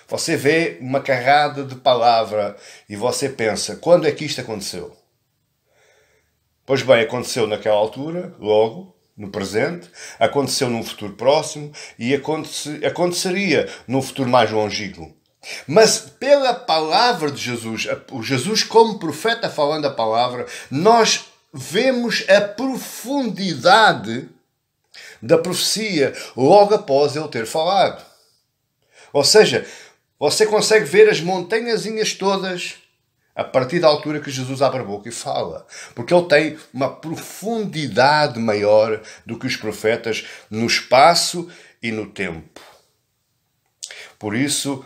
você vê uma carrada de palavra e você pensa, quando é que isto aconteceu? Pois bem, aconteceu naquela altura, logo, no presente, aconteceu num futuro próximo e aconteceria num futuro mais longínquo. Mas pela palavra de Jesus, o Jesus como profeta falando a palavra, nós vemos a profundidade da profecia logo após ele ter falado. Ou seja, você consegue ver as montanhazinhas todas a partir da altura que Jesus abre a boca e fala. Porque ele tem uma profundidade maior do que os profetas no espaço e no tempo. Por isso,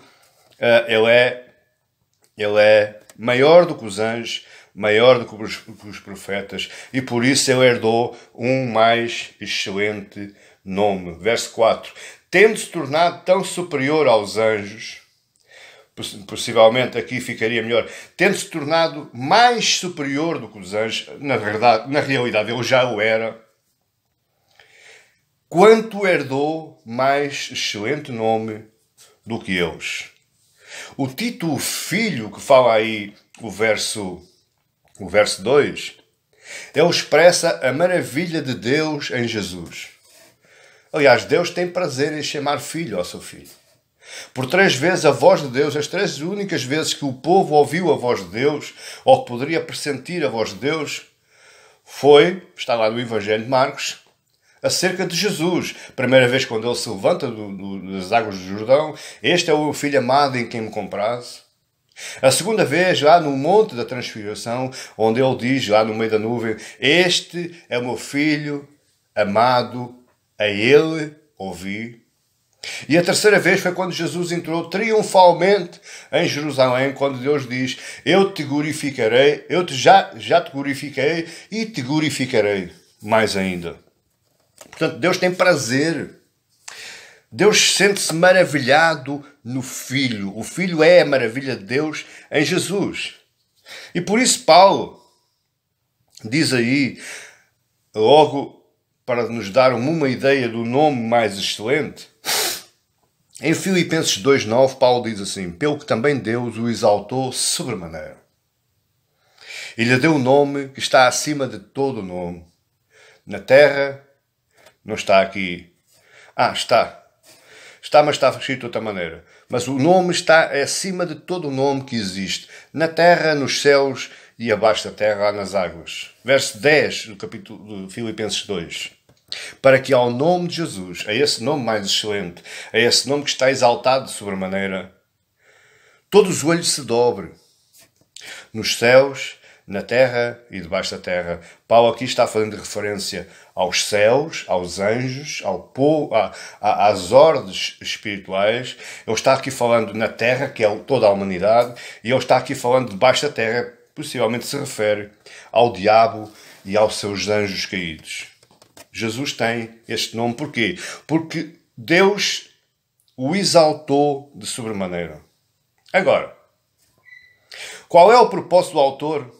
ele é maior do que os anjos, maior do que os profetas, e por isso ele herdou um mais excelente nome. Verso 4. Tendo-se tornado tão superior aos anjos, possivelmente aqui ficaria melhor, tendo-se tornado mais superior do que os anjos, na realidade ele já o era, quanto herdou mais excelente nome do que eles. O título filho que fala aí o verso 2, ele expressa a maravilha de Deus em Jesus. Aliás, Deus tem prazer em chamar filho ao seu filho. Por 3 vezes a voz de Deus, as 3 únicas vezes que o povo ouviu a voz de Deus, ou que poderia pressentir a voz de Deus, está lá no Evangelho de Marcos, acerca de Jesus. Primeira vez quando ele se levanta das águas do Jordão, este é o meu filho amado em quem me comprazo. A segunda vez, lá no Monte da Transfiguração, onde ele diz, lá no meio da nuvem, este é o meu filho amado, a ele ouvi. E a terceira vez foi quando Jesus entrou triunfalmente em Jerusalém, quando Deus diz, eu te glorificarei, já te glorifiquei e te glorificarei mais ainda. Portanto, Deus tem prazer. Deus sente-se maravilhado no Filho. O Filho é a maravilha de Deus em Jesus. E por isso Paulo diz aí, logo para nos dar uma ideia do nome mais excelente, em Filipenses 2,9, Paulo diz assim, pelo que também Deus o exaltou sobremaneira. E lhe deu o nome que está acima de todo o nome. Na terra, não está aqui. Está, mas está escrito de outra maneira. Mas o nome está acima de todo o nome que existe. Na terra, nos céus e abaixo da terra, lá nas águas. Verso 10 do capítulo de Filipenses 2. Para que ao nome de Jesus, a esse nome mais excelente, a esse nome que está exaltado de sobremaneira, todos os olhos se dobrem. Nos céus, na terra e debaixo da terra. Paulo aqui está fazendo referência aos céus, aos anjos, ao povo, às ordens espirituais. Ele está aqui falando na terra, que é toda a humanidade, e ele está aqui falando debaixo da terra, possivelmente se refere ao diabo e aos seus anjos caídos. Jesus tem este nome, porquê? Porque Deus o exaltou de sobremaneira. Agora, qual é o propósito do autor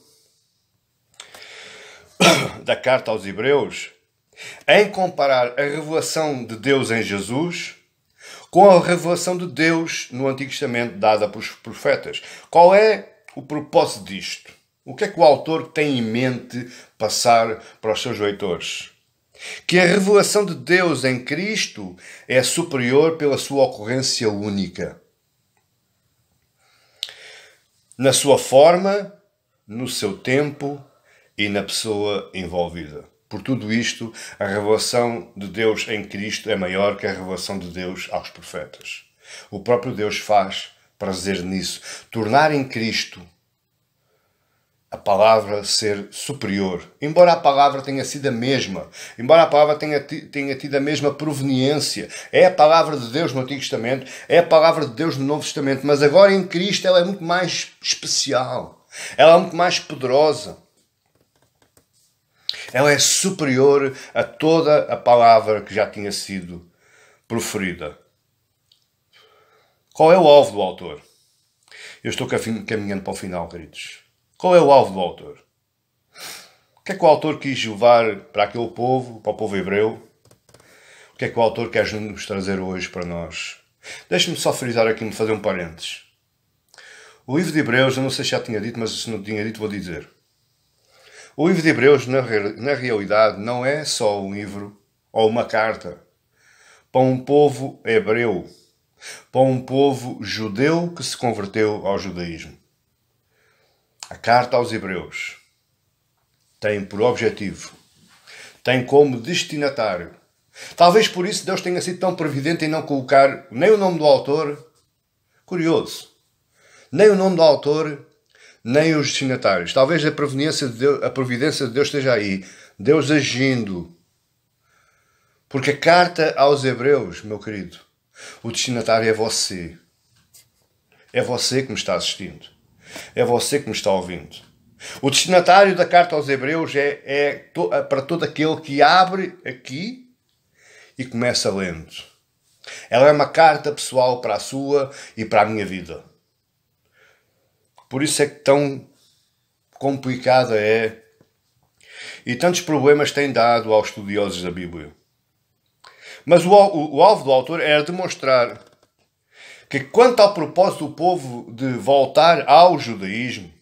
da carta aos Hebreus em comparar a revelação de Deus em Jesus com a revelação de Deus no Antigo Testamento dada pelos profetas? Qual é o propósito disto? O que é que o autor tem em mente passar para os seus leitores? Que a revelação de Deus em Cristo é superior pela sua ocorrência única. Na sua forma, no seu tempo e na pessoa envolvida. Por tudo isto, a revelação de Deus em Cristo é maior que a revelação de Deus aos profetas. O próprio Deus faz prazer nisso. Tornar em Cristo a palavra ser superior. Embora a palavra tenha sido a mesma, embora a palavra tenha tido a mesma proveniência, é a palavra de Deus no Antigo Testamento, é a palavra de Deus no Novo Testamento, mas agora em Cristo ela é muito mais especial, ela é muito mais poderosa. Ela é superior a toda a palavra que já tinha sido proferida. Qual é o alvo do autor? Eu estou caminhando para o final, queridos. Qual é o alvo do autor? O que é que o autor quis levar para aquele povo, para o povo hebreu? O que é que o autor quer nos trazer hoje para nós? Deixe-me só frisar aqui, fazer um parênteses. O livro de Hebreus, eu não sei se já tinha dito, mas se não tinha dito vou dizer. O livro de Hebreus, na realidade, não é só um livro ou uma carta para um povo hebreu, para um povo judeu que se converteu ao judaísmo. A carta aos Hebreus tem por objetivo, tem como destinatário. Talvez por isso Deus tenha sido tão previdente em não colocar nem o nome do autor, curioso, nem o nome do autor, nem os destinatários. Talvez a providência de Deus esteja aí. Deus agindo. Porque a carta aos Hebreus, meu querido, o destinatário é você. É você que me está assistindo. É você que me está ouvindo. O destinatário da carta aos Hebreus é para todo aquele que abre aqui e começa lendo. Ela é uma carta pessoal para a sua e para a minha vida. Por isso é que tão complicada é e tantos problemas tem dado aos estudiosos da Bíblia. Mas o alvo do autor era demonstrar que quanto ao propósito do povo de voltar ao judaísmo,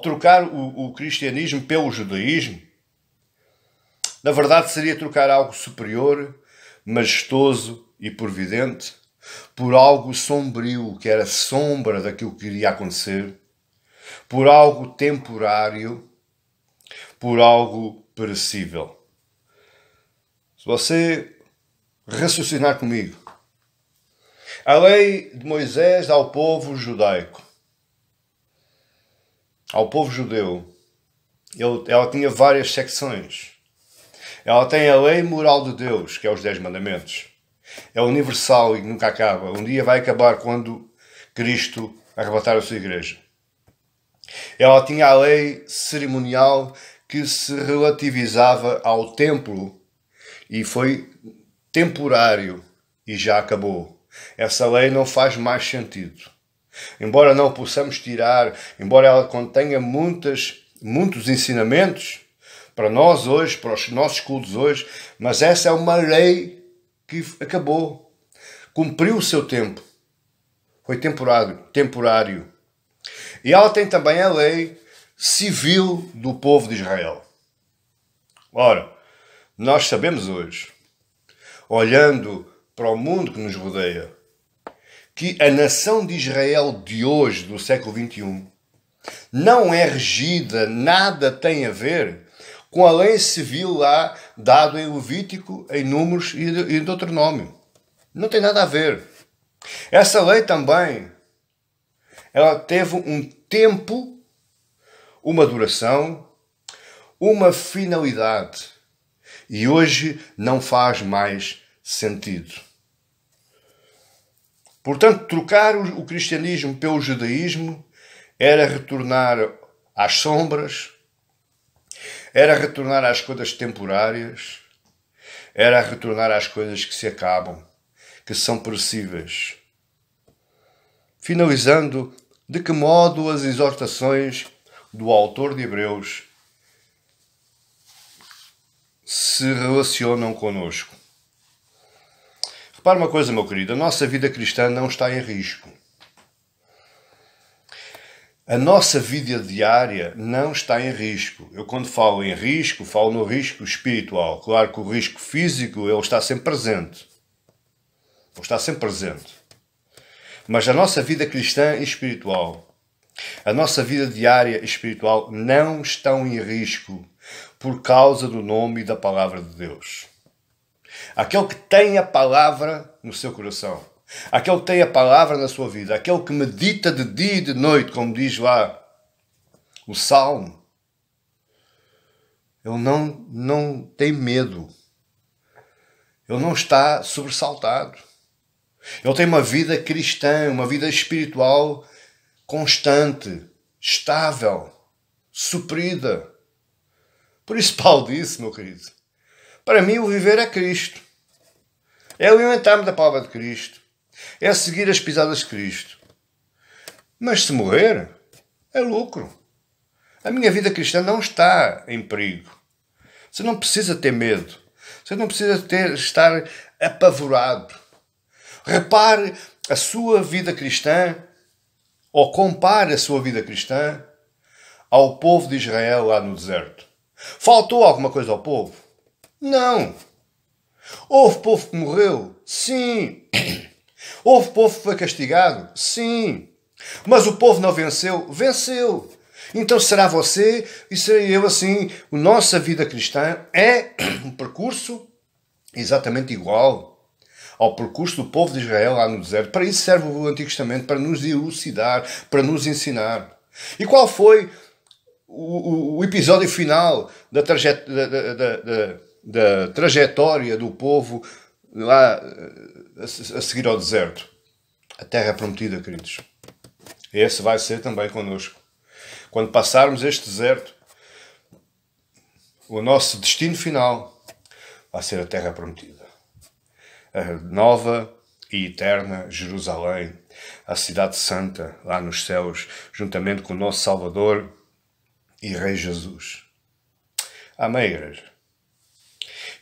trocar o cristianismo pelo judaísmo, na verdade seria trocar algo superior, majestoso e providente, por algo sombrio, que era sombra daquilo que iria acontecer, por algo temporário, por algo perecível. Se você raciocinar comigo, a lei de Moisés ao povo judaico, ao povo judeu, ela tinha várias secções. Ela tem a lei moral de Deus, que é os 10 mandamentos. É universal e nunca acaba. Um dia vai acabar quando Cristo arrebatar a sua igreja. Ela tinha a lei cerimonial que se relativizava ao templo e foi temporário e já acabou. Essa lei não faz mais sentido. Embora não possamos tirar, embora ela contenha muitos ensinamentos para nós hoje, para os nossos cultos hoje, mas essa é uma lei que acabou. Cumpriu o seu tempo. Foi temporário. E ela tem também a lei civil do povo de Israel. Ora, nós sabemos hoje, olhando para o mundo que nos rodeia, que a nação de Israel de hoje, do século XXI, não é regida, nada tem a ver com a lei civil lá dado em Levítico, em Números e em Deuteronômio. Não tem nada a ver. Essa lei também, ela teve um tempo, uma duração, uma finalidade. E hoje não faz mais sentido. Portanto, trocar o cristianismo pelo judaísmo era retornar às sombras, era retornar às coisas temporárias, era retornar às coisas que se acabam, que são perecíveis. Finalizando, de que modo as exortações do autor de Hebreus se relacionam connosco? Repare uma coisa, meu querido, a nossa vida cristã não está em risco. A nossa vida diária não está em risco. Eu, quando falo em risco, falo no risco espiritual. Claro que o risco físico, ele está sempre presente. Ele está sempre presente. Mas a nossa vida cristã e espiritual, a nossa vida diária e espiritual não estão em risco por causa do nome e da palavra de Deus. Aquele que tem a palavra no seu coração, aquele que tem a palavra na sua vida, aquele que medita de dia e de noite, como diz lá o Salmo, ele não tem medo. Ele não está sobressaltado. Ele tem uma vida cristã, uma vida espiritual constante, estável, suprida. Por isso Paulo disse, meu querido, para mim o viver é Cristo. É alimentar-me da palavra de Cristo. É seguir as pisadas de Cristo. Mas se morrer, é lucro. A minha vida cristã não está em perigo. Você não precisa ter medo. Você não precisa estar apavorado. Repare a sua vida cristã, ou compare a sua vida cristã ao povo de Israel lá no deserto. Faltou alguma coisa ao povo? Não. Houve povo que morreu? Sim. Houve povo que foi castigado? Sim. Mas o povo não venceu? Venceu. Então será você e serei eu assim. A nossa vida cristã é um percurso exatamente igual ao percurso do povo de Israel lá no deserto. Para isso serve o Antigo Testamento, para nos elucidar, para nos ensinar. E qual foi o episódio final da trajetória do povo lá a seguir ao deserto? A terra prometida, queridos. Esse vai ser também connosco. Quando passarmos este deserto, o nosso destino final vai ser a terra prometida. A nova e eterna Jerusalém, a cidade santa lá nos céus, juntamente com o nosso Salvador e Rei Jesus. Amém, igreja?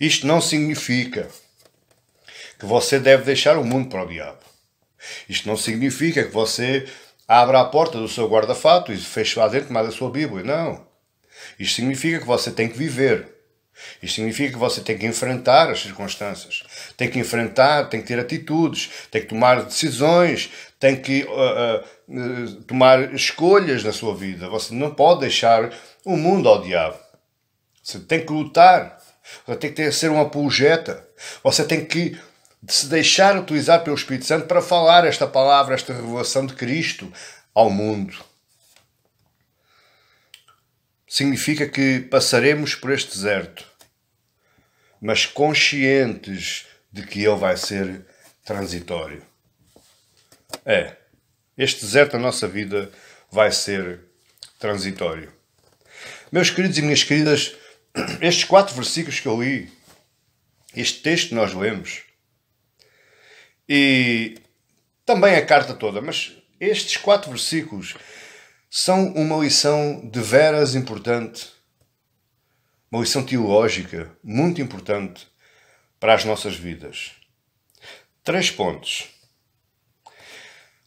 Isto não significa que você deve deixar o mundo para o diabo. Isto não significa que você abra a porta do seu guarda-fato e feche lá dentro mais a sua Bíblia. Não. Isto significa que você tem que viver. Isto significa que você tem que enfrentar as circunstâncias. Tem que enfrentar, tem que ter atitudes, tem que tomar decisões, tem que tomar escolhas na sua vida. Você não pode deixar o mundo ao diabo. Você tem que lutar. Você tem que ser um apologeta. Você tem que se deixar utilizar pelo Espírito Santo para falar esta palavra, esta revelação de Cristo ao mundo. Significa que passaremos por este deserto, mas conscientes de que ele vai ser transitório. Este deserto da nossa vida vai ser transitório. Meus queridos e minhas queridas, estes 4 versículos que eu li, este texto que nós lemos, e também a carta toda, mas estes 4 versículos são uma lição de veras importante, uma lição teológica muito importante para as nossas vidas. 3 pontos.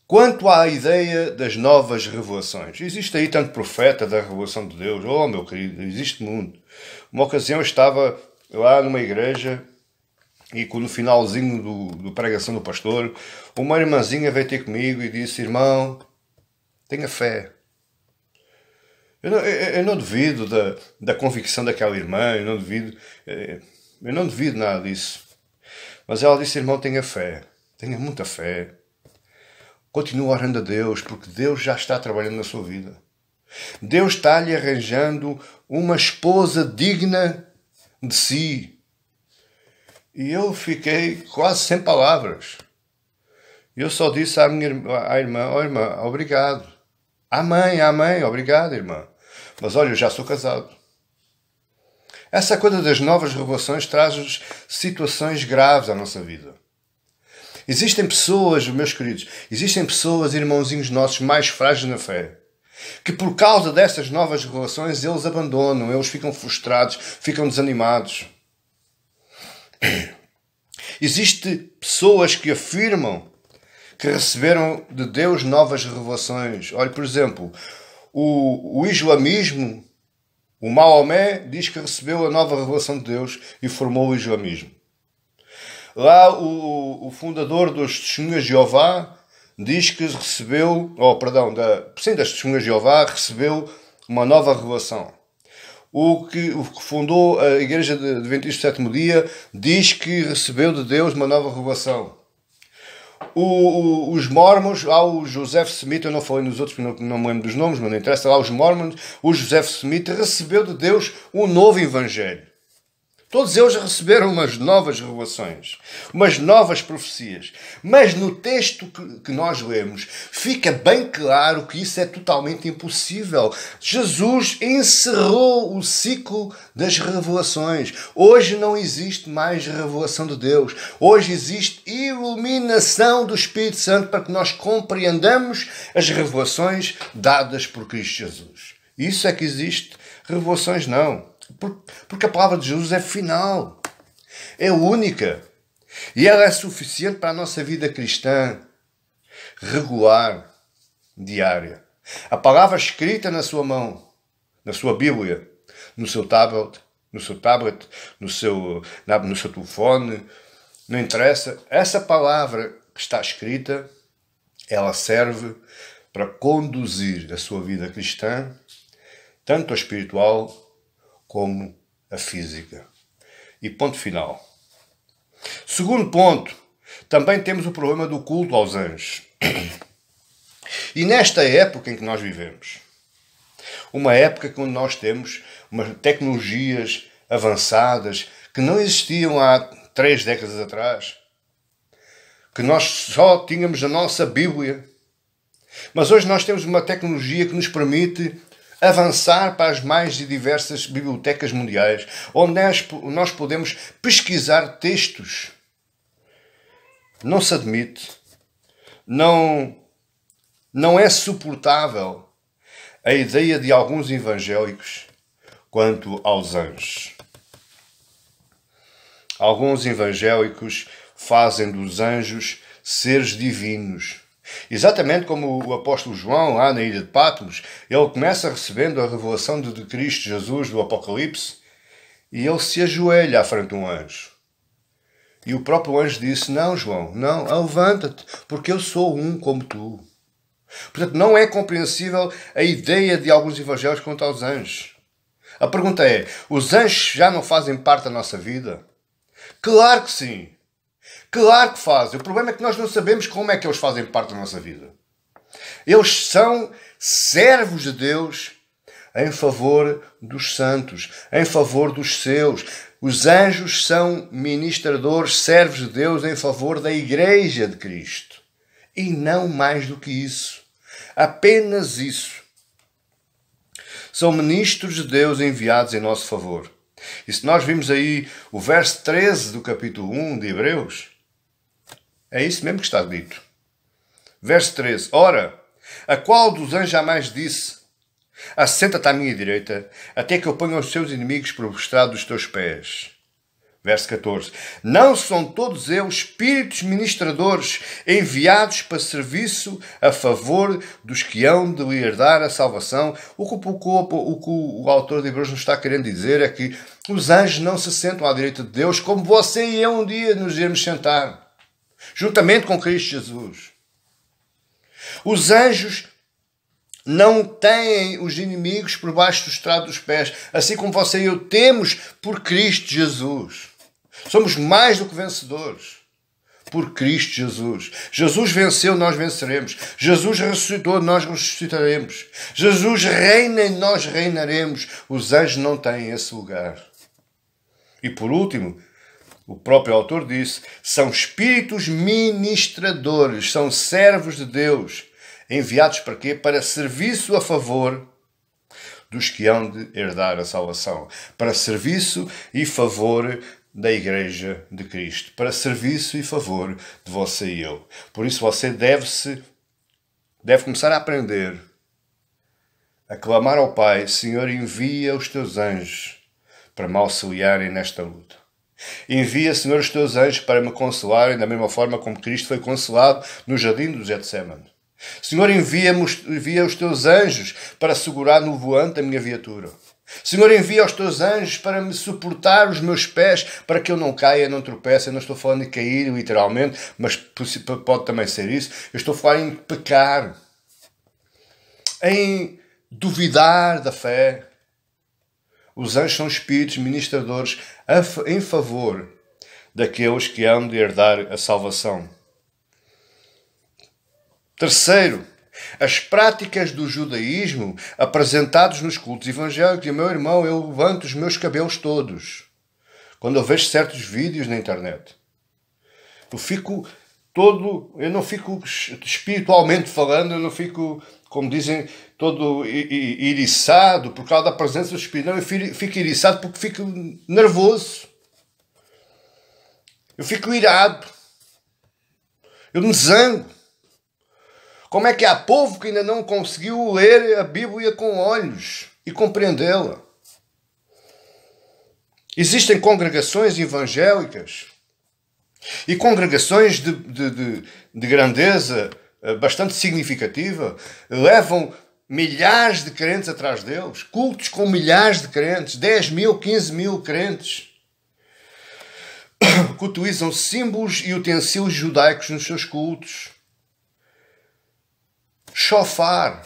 Quanto à ideia das novas revelações, existe aí tanto profeta da revelação de Deus, oh meu querido, existe muito. Uma ocasião eu estava lá numa igreja e no finalzinho do pregação do pastor, uma irmãzinha veio ter comigo e disse: irmão, tenha fé. Eu não duvido da convicção daquela irmã, eu não duvido nada disso. Mas ela disse: irmão, tenha fé, tenha muita fé. Continue orando a Deus, porque Deus já está trabalhando na sua vida. Deus está-lhe arranjando uma esposa digna de si. E eu fiquei quase sem palavras. Eu só disse à irmã: oh, irmã, obrigado. Amém, obrigado, irmã. Mas olha, eu já sou casado. Essa coisa das novas revelações traz situações graves à nossa vida. Existem pessoas, meus queridos, irmãozinhos nossos, mais frágeis na fé, que por causa dessas novas revelações eles abandonam, eles ficam frustrados, ficam desanimados. Existem pessoas que afirmam que receberam de Deus novas revelações. Olha, por exemplo, O islamismo, o Maomé diz que recebeu a nova revelação de Deus e formou o islamismo. Lá o fundador dos Testemunhas de Jeová diz que recebeu, das Testemunhas de Jeová recebeu uma nova revelação. O que fundou a Igreja Adventista do Sétimo Dia diz que recebeu de Deus uma nova revelação. Os Mormons, há o Joseph Smith, eu não falei nos outros porque não me lembro dos nomes, mas não interessa, lá os Mormons, o Joseph Smith recebeu de Deus um novo Evangelho. Todos eles receberam umas novas revelações, umas novas profecias. Mas no texto que nós lemos, fica bem claro que isso é totalmente impossível. Jesus encerrou o ciclo das revelações. Hoje não existe mais revelação de Deus. Hoje existe iluminação do Espírito Santo para que nós compreendamos as revelações dadas por Cristo Jesus. Isso é que existe. Revelações não. Porque a palavra de Jesus é final, é única e ela é suficiente para a nossa vida cristã regular, diária. A palavra escrita na sua mão, na sua Bíblia, no seu tablet, no seu telefone, não interessa. Essa palavra que está escrita, ela serve para conduzir a sua vida cristã, tanto a espiritual como a física. E ponto final. Segundo ponto, também temos o problema do culto aos anjos. E nesta época em que nós vivemos, uma época onde nós temos umas tecnologias avançadas que não existiam há 3 décadas atrás, que nós só tínhamos a nossa Bíblia, mas hoje nós temos uma tecnologia que nos permite avançar para as mais diversas bibliotecas mundiais, onde nós podemos pesquisar textos. Não se admite, não é suportável a ideia de alguns evangélicos quanto aos anjos. Alguns evangélicos fazem dos anjos seres divinos. Exatamente como o apóstolo João, lá na ilha de Patmos, ele começa recebendo a revelação de Cristo Jesus do Apocalipse e ele se ajoelha à frente de um anjo. E o próprio anjo disse: não, João, não, levanta-te, porque eu sou um como tu. Portanto, não é compreensível a ideia de alguns evangelhos quanto aos anjos. A pergunta é: os anjos já não fazem parte da nossa vida? Claro que sim. Claro que fazem. O problema é que nós não sabemos como é que eles fazem parte da nossa vida. Eles são servos de Deus em favor dos santos, em favor dos seus. Os anjos são ministradores, servos de Deus em favor da Igreja de Cristo. E não mais do que isso. Apenas isso. São ministros de Deus enviados em nosso favor. E se nós vimos aí o verso 13 do capítulo 1 de Hebreus, é isso mesmo que está dito. Verso 13. Ora, a qual dos anjos jamais disse: assenta-te à minha direita, até que eu ponha os teus inimigos por estrado dos teus pés. Verso 14. Não são todos eles espíritos ministradores enviados para serviço a favor dos que hão de lhe herdar a salvação? O que o autor de Hebreus nos está querendo dizer é que os anjos não se sentam à direita de Deus como você e eu um dia nos iremos sentar, juntamente com Cristo Jesus. Os anjos não têm os inimigos por baixo do estrado dos pés, assim como você e eu temos por Cristo Jesus. Somos mais do que vencedores por Cristo Jesus. Jesus venceu, nós venceremos. Jesus ressuscitou, nós ressuscitaremos. Jesus reina e nós reinaremos. Os anjos não têm esse lugar. E por último, o próprio autor disse: são espíritos ministradores, são servos de Deus, enviados para quê? Para serviço a favor dos que hão de herdar a salvação, para serviço e favor da Igreja de Cristo, para serviço e favor de você e eu. Por isso você deve começar a aprender a clamar ao Pai: Senhor, envia os teus anjos para me auxiliarem nesta luta. Envia, Senhor, os teus anjos para me consolarem da mesma forma como Cristo foi consolado no jardim do Getsemane. Senhor, envia os teus anjos para segurar no voante a minha viatura. Senhor, envia os teus anjos para me suportar os meus pés, para que eu não caia, não tropece. Eu não estou falando de cair, literalmente, mas pode também ser isso. Eu estou a falar em pecar, em duvidar da fé. Os anjos são espíritos ministradores em favor daqueles que hão de herdar a salvação. Terceiro, as práticas do judaísmo apresentados nos cultos evangélicos. E, meu irmão, eu levanto os meus cabelos todos quando eu vejo certos vídeos na internet. Eu não fico espiritualmente falando, eu não fico, como dizem, todo iriçado por causa da presença do Espírito. Não, eu fico iriçado porque fico nervoso. Eu fico irado. Eu me zango. Como é que há povo que ainda não conseguiu ler a Bíblia com olhos e compreendê-la? Existem congregações evangélicas e congregações de grandeza bastante significativa, levam milhares de crentes atrás deles, cultos com milhares de crentes, 10 mil, 15 mil crentes, que utilizam símbolos e utensílios judaicos nos seus cultos. Shofar,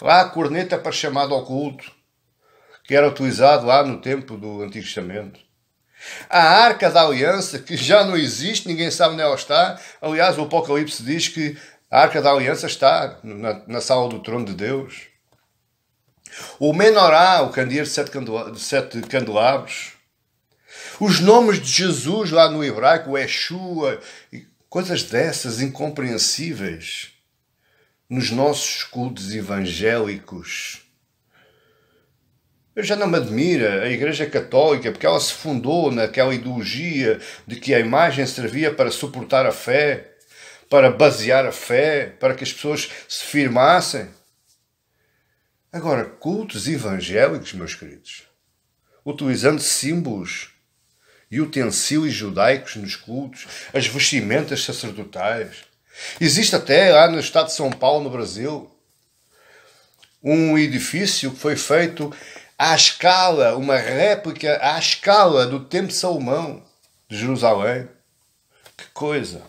lá a corneta para chamado ao culto, que era utilizado lá no tempo do Antigo Testamento. A Arca da Aliança, que já não existe, ninguém sabe onde ela está. Aliás, o Apocalipse diz que a Arca da Aliança está na sala do trono de Deus. O Menorá, o candeeiro de sete candelabros. Os nomes de Jesus lá no hebraico, o Yeshua, coisas dessas incompreensíveis nos nossos cultos evangélicos. Eu já não me admira a Igreja Católica, porque ela se fundou naquela ideologia de que a imagem servia para suportar a fé, para basear a fé, para que as pessoas se firmassem. Agora, cultos evangélicos, meus queridos, utilizando símbolos e utensílios judaicos nos cultos, as vestimentas sacerdotais. Existe até lá no estado de São Paulo, no Brasil, um edifício que foi feito à escala, uma réplica à escala do Templo de Salomão, de Jerusalém. Que coisa!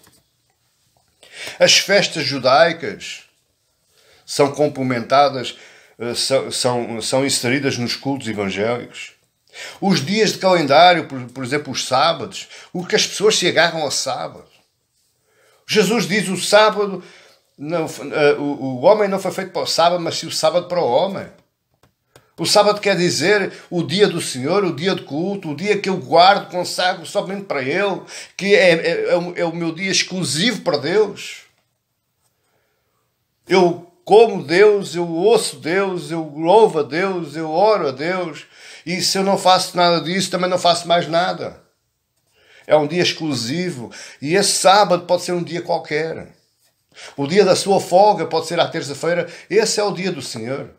As festas judaicas são complementadas, são inseridas nos cultos evangélicos. Os dias de calendário, por exemplo, os sábados, o que as pessoas se agarram ao sábado. Jesus diz o sábado, não, o homem não foi feito para o sábado, mas sim o sábado para o homem. O sábado quer dizer o dia do Senhor, o dia de culto, o dia que eu guardo, consagro somente para Ele, que é o meu dia exclusivo para Deus. Eu como Deus, eu ouço Deus, eu louvo a Deus, eu oro a Deus, e se eu não faço nada disso, também não faço mais nada. É um dia exclusivo, e esse sábado pode ser um dia qualquer. O dia da sua folga pode ser à terça-feira. Esse é o dia do Senhor.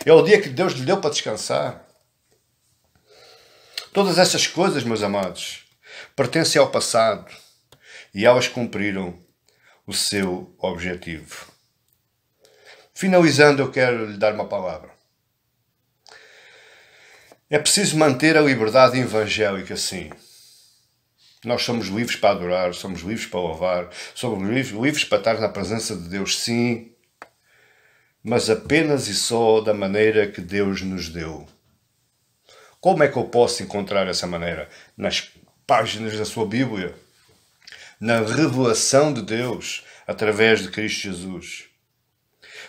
É o dia que Deus lhe deu para descansar. Todas essas coisas, meus amados, pertencem ao passado e elas cumpriram o seu objetivo. Finalizando, eu quero lhe dar uma palavra. É preciso manter a liberdade evangélica, sim. Nós somos livres para adorar, somos livres para louvar, somos livres para estar na presença de Deus, sim, mas apenas e só da maneira que Deus nos deu. Como é que eu posso encontrar essa maneira? Nas páginas da sua Bíblia, na revelação de Deus através de Cristo Jesus.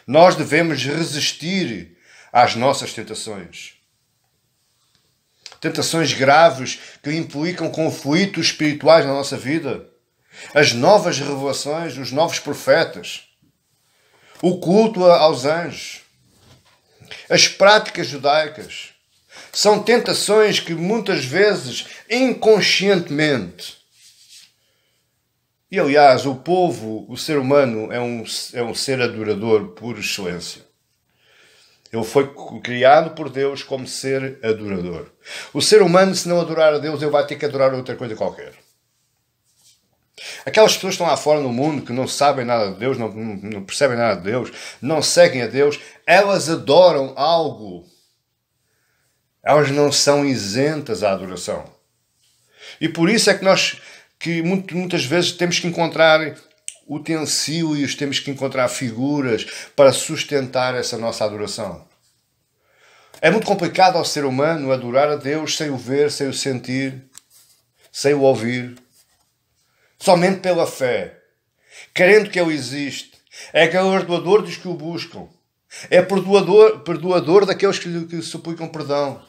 Nós devemos resistir às nossas tentações. Tentações graves que implicam conflitos espirituais na nossa vida. As novas revelações, os novos profetas. O culto aos anjos. As práticas judaicas. São tentações que muitas vezes, inconscientemente. E aliás, o povo, o ser humano, é um ser adorador por excelência. Ele foi criado por Deus como ser adorador. O ser humano, se não adorar a Deus, ele vai ter que adorar outra coisa qualquer. Aquelas pessoas que estão lá fora no mundo, que não sabem nada de Deus, não percebem nada de Deus, não seguem a Deus, elas adoram algo. Elas não são isentas à adoração. E por isso é que nós, muitas vezes, temos que encontrar utensílios, temos que encontrar figuras para sustentar essa nossa adoração. É muito complicado ao ser humano adorar a Deus sem o ver, sem o sentir, sem o ouvir. Somente pela fé, querendo que Ele existe. É galardoador dos que o buscam. É perdoador daqueles que lhe suplicam perdão.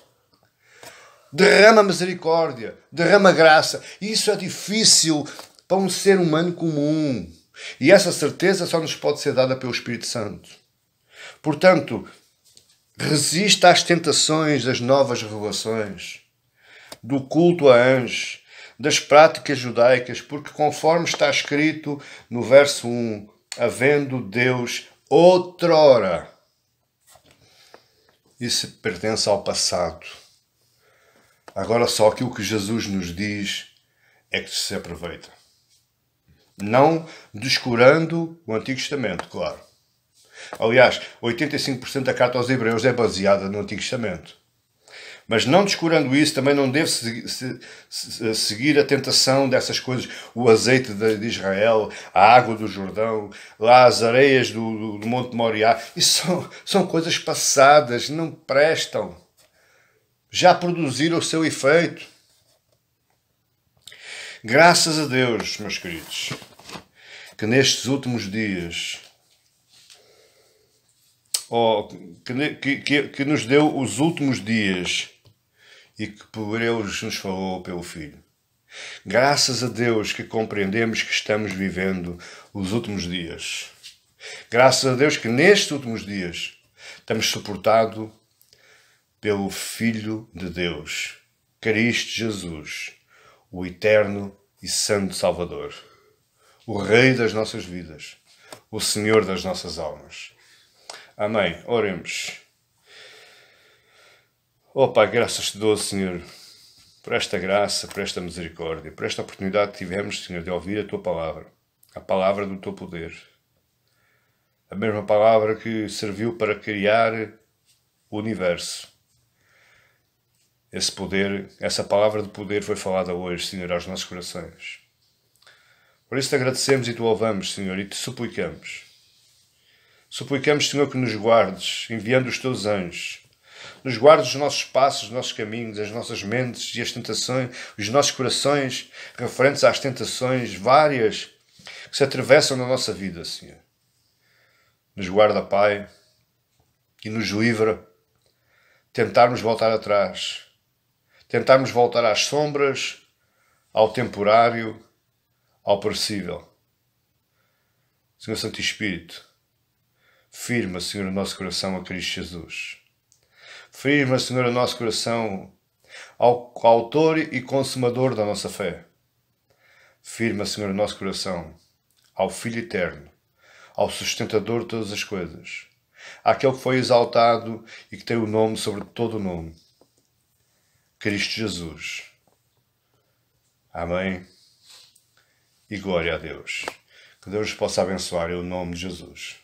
Derrama misericórdia, derrama graça. Isso é difícil para um ser humano comum. E essa certeza só nos pode ser dada pelo Espírito Santo. Portanto, resista às tentações das novas revelações, do culto a anjos, das práticas judaicas, porque conforme está escrito no verso 1, havendo Deus outrora, isso pertence ao passado. Agora só aquilo que Jesus nos diz é que se aproveita. Não descurando o Antigo Testamento, claro. Aliás, 85% da carta aos Hebreus é baseada no Antigo Testamento. Mas não descurando isso, também não deve seguir a tentação dessas coisas. O azeite de Israel, a água do Jordão, lá as areias do Monte Moriá. Isso são coisas passadas, não prestam. Já produziram o seu efeito. Graças a Deus, meus queridos, que nestes últimos dias, que nos deu os últimos dias e que por eles nos falou pelo Filho. Graças a Deus que compreendemos que estamos vivendo os últimos dias. Graças a Deus que nestes últimos dias estamos suportados pelo Filho de Deus, Cristo Jesus, o eterno e santo Salvador, o Rei das nossas vidas, o Senhor das nossas almas. Amém. Oremos. Oh Pai, graças te dou, Senhor, por esta graça, por esta misericórdia, por esta oportunidade que tivemos, Senhor, de ouvir a Tua palavra, a palavra do Teu poder. A mesma palavra que serviu para criar o universo. Esse poder, essa palavra de poder foi falada hoje, Senhor, aos nossos corações. Por isso te agradecemos e te louvamos, Senhor, e te suplicamos. Suplicamos, Senhor, que nos guardes, enviando os teus anjos. Nos guardes os nossos passos, os nossos caminhos, as nossas mentes e as tentações, os nossos corações referentes às tentações várias que se atravessam na nossa vida, Senhor. Nos guarda, Pai, e nos livra tentarmos voltar atrás. Tentarmos voltar às sombras, ao temporário, ao perecível. Senhor Santo Espírito, firma, Senhor, o nosso coração a Cristo Jesus. Firma, Senhor, o nosso coração ao autor e consumador da nossa fé. Firma, Senhor, o nosso coração ao Filho Eterno, ao sustentador de todas as coisas, àquele que foi exaltado e que tem o nome sobre todo o nome, Cristo Jesus. Amém. E glória a Deus. Que Deus possa abençoar em nome de Jesus.